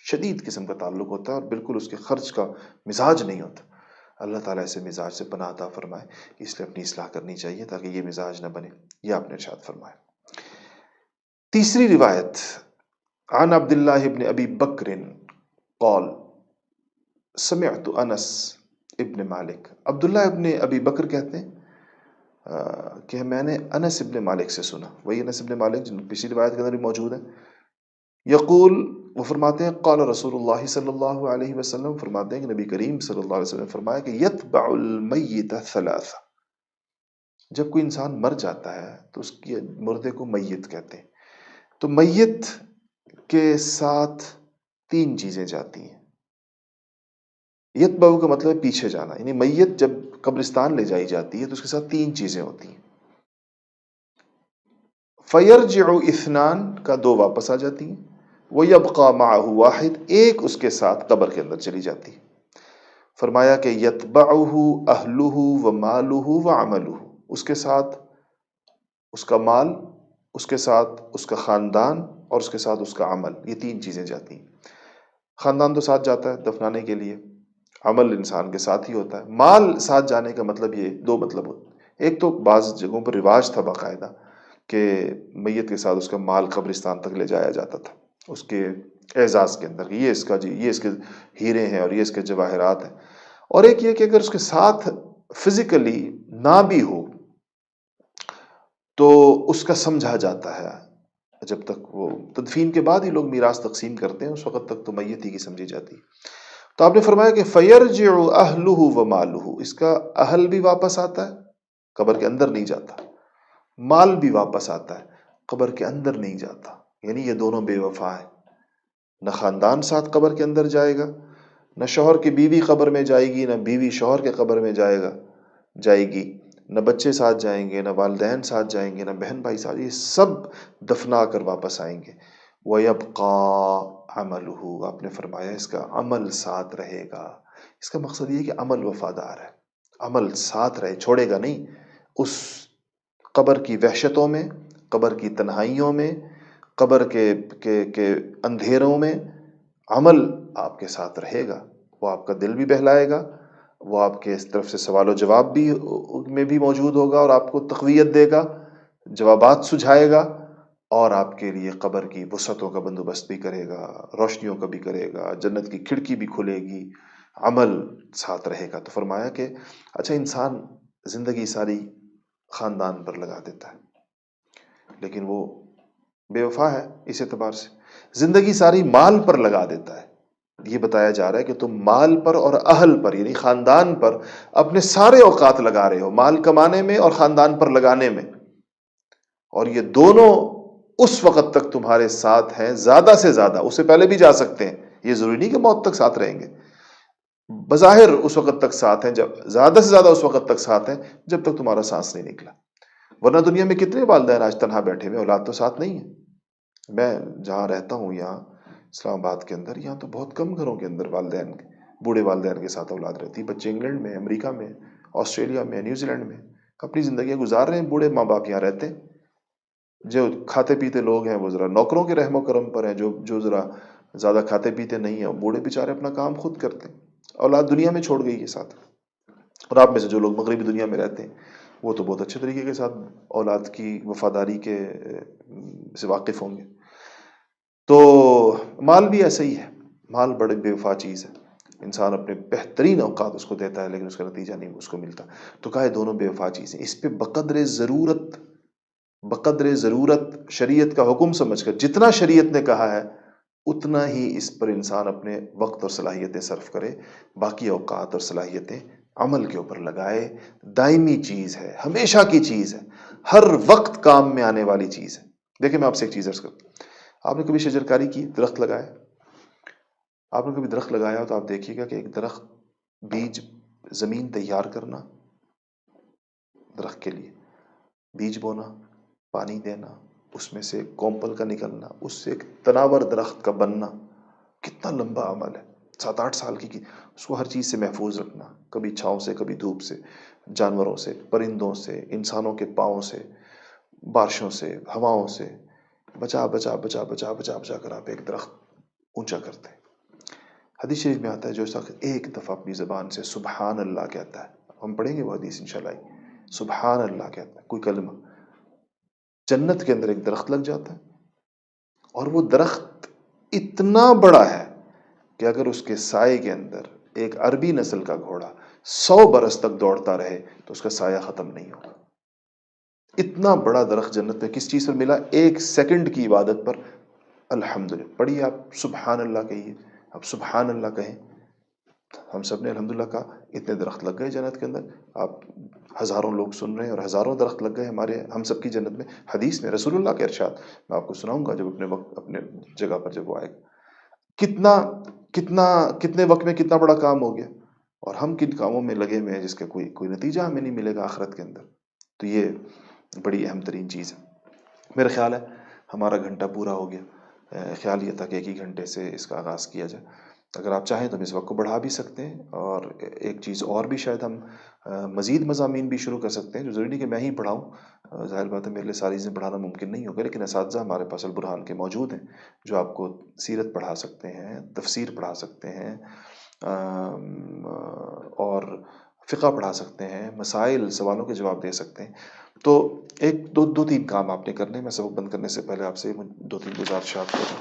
شدید قسم کا تعلق ہوتا ہے، اور بالکل اس کے خرچ کا مزاج نہیں ہوتا. اللہ تعالیٰ ایسے مزاج سے پناہ عطا فرمائے. اس لیے اپنی اصلاح کرنی چاہیے تاکہ یہ مزاج نہ بنے. یہ آپ نے ارشاد فرمایا. تیسری روایت، عن عبداللہ ابن ابی بکر قال سمعت انس ابن مالک. عبداللہ ابن ابی بکر کہتے ہیں کہ میں نے انس ابن مالک سے سنا، وہی انس ابن مالک جو پچھلی روایت کے اندر بھی موجود ہے. یقول، وہ فرماتے ہیں، قال رسول اللہ صلی اللہ علیہ وسلم، فرماتے ہیں کہ نبی کریم صلی اللہ علیہ وسلم فرمایا کہ یتبع المیت ثلاثہ، جب کوئی انسان مر جاتا ہے تو اس کی مردے کو میت کہتے ہیں. تو میت کے ساتھ تین چیزیں جاتی ہیں. یتبع کا مطلب ہے پیچھے جانا، یعنی میت جب قبرستان لے جائی جاتی ہے تو اس کے ساتھ تین چیزیں ہوتی ہیں. فیرجع اثنان کا دو واپس آ جاتی ہیں، وَيَبْقَى مَعَهُ واحد ایک اس کے ساتھ قبر کے اندر چلی جاتی. فرمایا کہ یتبعہ اہلہ ومالہ وعملہ، اس کے ساتھ اس کا مال، اس کے ساتھ اس کا خاندان، اور اس کے ساتھ اس کا عمل، یہ تین چیزیں جاتی ہیں. خاندان تو ساتھ جاتا ہے دفنانے کے لیے، عمل انسان کے ساتھ ہی ہوتا ہے. مال ساتھ جانے کا مطلب یہ دو مطلب ہوتے ہیں. ایک تو بعض جگہوں پر رواج تھا باقاعدہ کہ میت کے ساتھ اس کا مال قبرستان تک لے جایا جاتا تھا، اس کے اعزاز کے اندر، یہ اس کا جی، یہ اس کے ہیرے ہیں اور یہ اس کے جواہرات ہیں۔ اور ایک یہ کہ اگر اس کے ساتھ فزیکلی نہ بھی ہو تو اس کا سمجھا جاتا ہے، جب تک وہ تدفین کے بعد ہی لوگ میراث تقسیم کرتے ہیں، اس وقت تک تو میت ہی کی سمجھی جاتی ہے۔ تو آپ نے فرمایا کہ فَيَرْجِعُ أَهْلُهُ وَمَالُهُ، اس کا اہل بھی واپس آتا ہے، قبر کے اندر نہیں جاتا، مال بھی واپس آتا ہے، قبر کے اندر نہیں جاتا، یعنی یہ دونوں بے وفا ہیں، نہ خاندان ساتھ قبر کے اندر جائے گا، نہ شوہر کی بیوی قبر میں جائے گی، نہ بیوی شوہر کے قبر میں جائے گی، نہ بچے ساتھ جائیں گے، نہ والدین ساتھ جائیں گے، نہ بہن بھائی ساتھ، یہ سب دفنا کر واپس آئیں گے۔ وَيَبْقَى عَمَلُهُ، آپ نے فرمایا اس کا عمل ساتھ رہے گا۔ اس کا مقصد یہ ہے کہ عمل وفادار ہے، عمل ساتھ رہے، چھوڑے گا نہیں۔ اس قبر کی وحشتوں میں، قبر کی تنہائیوں میں، قبر کے اندھیروں میں عمل آپ کے ساتھ رہے گا، وہ آپ کا دل بھی بہلائے گا، وہ آپ کے اس طرف سے سوال و جواب بھی میں بھی موجود ہوگا اور آپ کو تقویت دے گا، جوابات سجھائے گا، اور آپ کے لیے قبر کی وسعتوں کا بندوبست بھی کرے گا، روشنیوں کا بھی کرے گا، جنت کی کھڑکی بھی کھلے گی، عمل ساتھ رہے گا۔ تو فرمایا کہ اچھا، انسان زندگی ساری خاندان پر لگا دیتا ہے لیکن وہ بے وفا ہے، اس اعتبار سے زندگی ساری مال پر لگا دیتا ہے۔ یہ بتایا جا رہا ہے کہ تم مال پر اور اہل پر یعنی خاندان پر اپنے سارے اوقات لگا رہے ہو، مال کمانے میں اور خاندان پر لگانے میں، اور یہ دونوں اس وقت تک تمہارے ساتھ ہیں، زیادہ سے زیادہ، اس سے پہلے بھی جا سکتے ہیں، یہ ضروری نہیں کہ موت تک ساتھ رہیں گے، بظاہر اس وقت تک ساتھ ہیں، جب زیادہ سے زیادہ اس وقت تک ساتھ ہیں جب تک تمہارا سانس نہیں نکلا۔ ورنہ دنیا میں کتنے والدین آج تنہا بیٹھے ہوئے، اولاد تو ساتھ نہیں ہے۔ میں جہاں رہتا ہوں یہاں اسلام آباد کے اندر، یہاں تو بہت کم گھروں کے اندر والدین، بوڑھے والدین کے ساتھ اولاد رہتی، بچے انگلینڈ میں، امریکہ میں، آسٹریلیا میں، نیوزی لینڈ میں اپنی زندگیاں گزار رہے ہیں، بوڑھے ماں باپ یہاں رہتے ہیں۔ جو کھاتے پیتے لوگ ہیں وہ ذرا نوکروں کے رحم و کرم پر ہیں، جو ذرا زیادہ کھاتے پیتے نہیں ہیں، بوڑھے بیچارے اپنا کام خود کرتے ہیں، اولاد دنیا میں چھوڑ گئی ہے ساتھ۔ اور آپ میں سے جو لوگ مغربی دنیا میں رہتے ہیں وہ تو بہت اچھے طریقے کے ساتھ اولاد کی وفاداری کے سے واقف ہوں گے۔ تو مال بھی ایسا ہی ہے، مال بڑے بے وفا چیز ہے، انسان اپنے بہترین اوقات اس کو دیتا ہے لیکن اس کا نتیجہ نہیں اس کو ملتا۔ تو کہا یہ دونوں بے وفا چیزیں، اس پہ بقدر ضرورت شریعت کا حکم سمجھ کر جتنا شریعت نے کہا ہے اتنا ہی اس پر انسان اپنے وقت اور صلاحیتیں صرف کرے، باقی اوقات اور صلاحیتیں عمل کے اوپر لگائے۔ دائمی چیز ہے، ہمیشہ کی چیز ہے، ہر وقت کام میں آنے والی چیز ہے۔ دیکھیں میں آپ سے ایک چیز عرض کرتا ہوں، آپ نے کبھی شجرکاری کی، درخت لگایا؟ آپ نے کبھی درخت لگایا ہو تو آپ دیکھیے گا کہ ایک درخت، بیج، زمین تیار کرنا درخت کے لیے، بیج بونا، پانی دینا، اس میں سے کومپل کا نکلنا، اس سے ایک تناور درخت کا بننا، کتنا لمبا عمل ہے، 7-8 سال کی اس کو ہر چیز سے محفوظ رکھنا، کبھی چھاؤں سے، کبھی دھوپ سے، جانوروں سے، پرندوں سے، انسانوں کے پاؤں سے، بارشوں سے، ہواؤں سے بچا بچا بچا بچا بچا بچا کر آپ ایک درخت اونچا کرتے ہیں۔ حدیث شریف میں آتا ہے جو شخص ایک دفعہ اپنی زبان سے سبحان اللہ کہتا ہے، ہم پڑھیں گے وہ حدیث انشاءاللہ، سبحان اللہ کہتا ہے کوئی کلمہ، جنت کے اندر ایک درخت لگ جاتا ہے، اور وہ درخت اتنا بڑا ہے کہ اگر اس کے سائے کے اندر ایک عربی نسل کا گھوڑا 100 برس تک دوڑتا رہے تو اس کا سایہ ختم نہیں ہوگا۔ اتنا بڑا درخت جنت میں کس چیز پر ملا؟ 1 سیکنڈ کی عبادت پر۔ الحمدللہ پڑھیے، آپ سبحان اللہ کہیے، آپ سبحان اللہ کہیں، ہم سب نے الحمدللہ کہا، اتنے درخت لگ گئے جنت کے اندر، آپ ہزاروں لوگ سن رہے ہیں اور ہزاروں درخت لگ گئے ہم سب کی جنت میں۔ حدیث میں رسول اللہ کے ارشاد، میں آپ کو سناؤں گا جب اپنے جگہ پر جب وہ آئے گا، کتنے وقت میں کتنا بڑا کام ہو گیا، اور ہم کن کاموں میں لگے ہوئے ہیں جس کا کوئی نتیجہ ہمیں نہیں ملے گا آخرت کے اندر۔ تو یہ بڑی اہم ترین چیز ہے۔ میرا خیال ہے ہمارا گھنٹہ پورا ہو گیا، خیال یہ تھا کہ 1 ہی گھنٹے سے اس کا آغاز کیا جائے، اگر آپ چاہیں تو ہم اس وقت کو بڑھا بھی سکتے ہیں، اور ایک چیز اور بھی شاید ہم مزید مضامین بھی شروع کر سکتے ہیں، جو ضروری نہیں کہ میں ہی پڑھاؤں، ظاہر بات ہے میرے لیے ساری چیزیں پڑھانا ممکن نہیں ہوگا، لیکن اساتذہ ہمارے پاس البرہان کے موجود ہیں جو آپ کو سیرت پڑھا سکتے ہیں، تفسیر پڑھا سکتے ہیں، اور فقہ پڑھا سکتے ہیں، مسائل سوالوں کے جواب دے سکتے ہیں۔ تو ایک دو تین کام آپ نے کرنے، میں سبق بند کرنے سے پہلے آپ سے 2-3 گزارشات کروں۔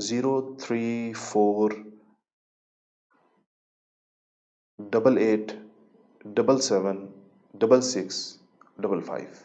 034 88 77 66 55।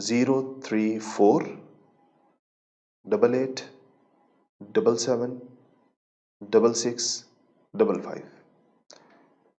034 88 77 66 55।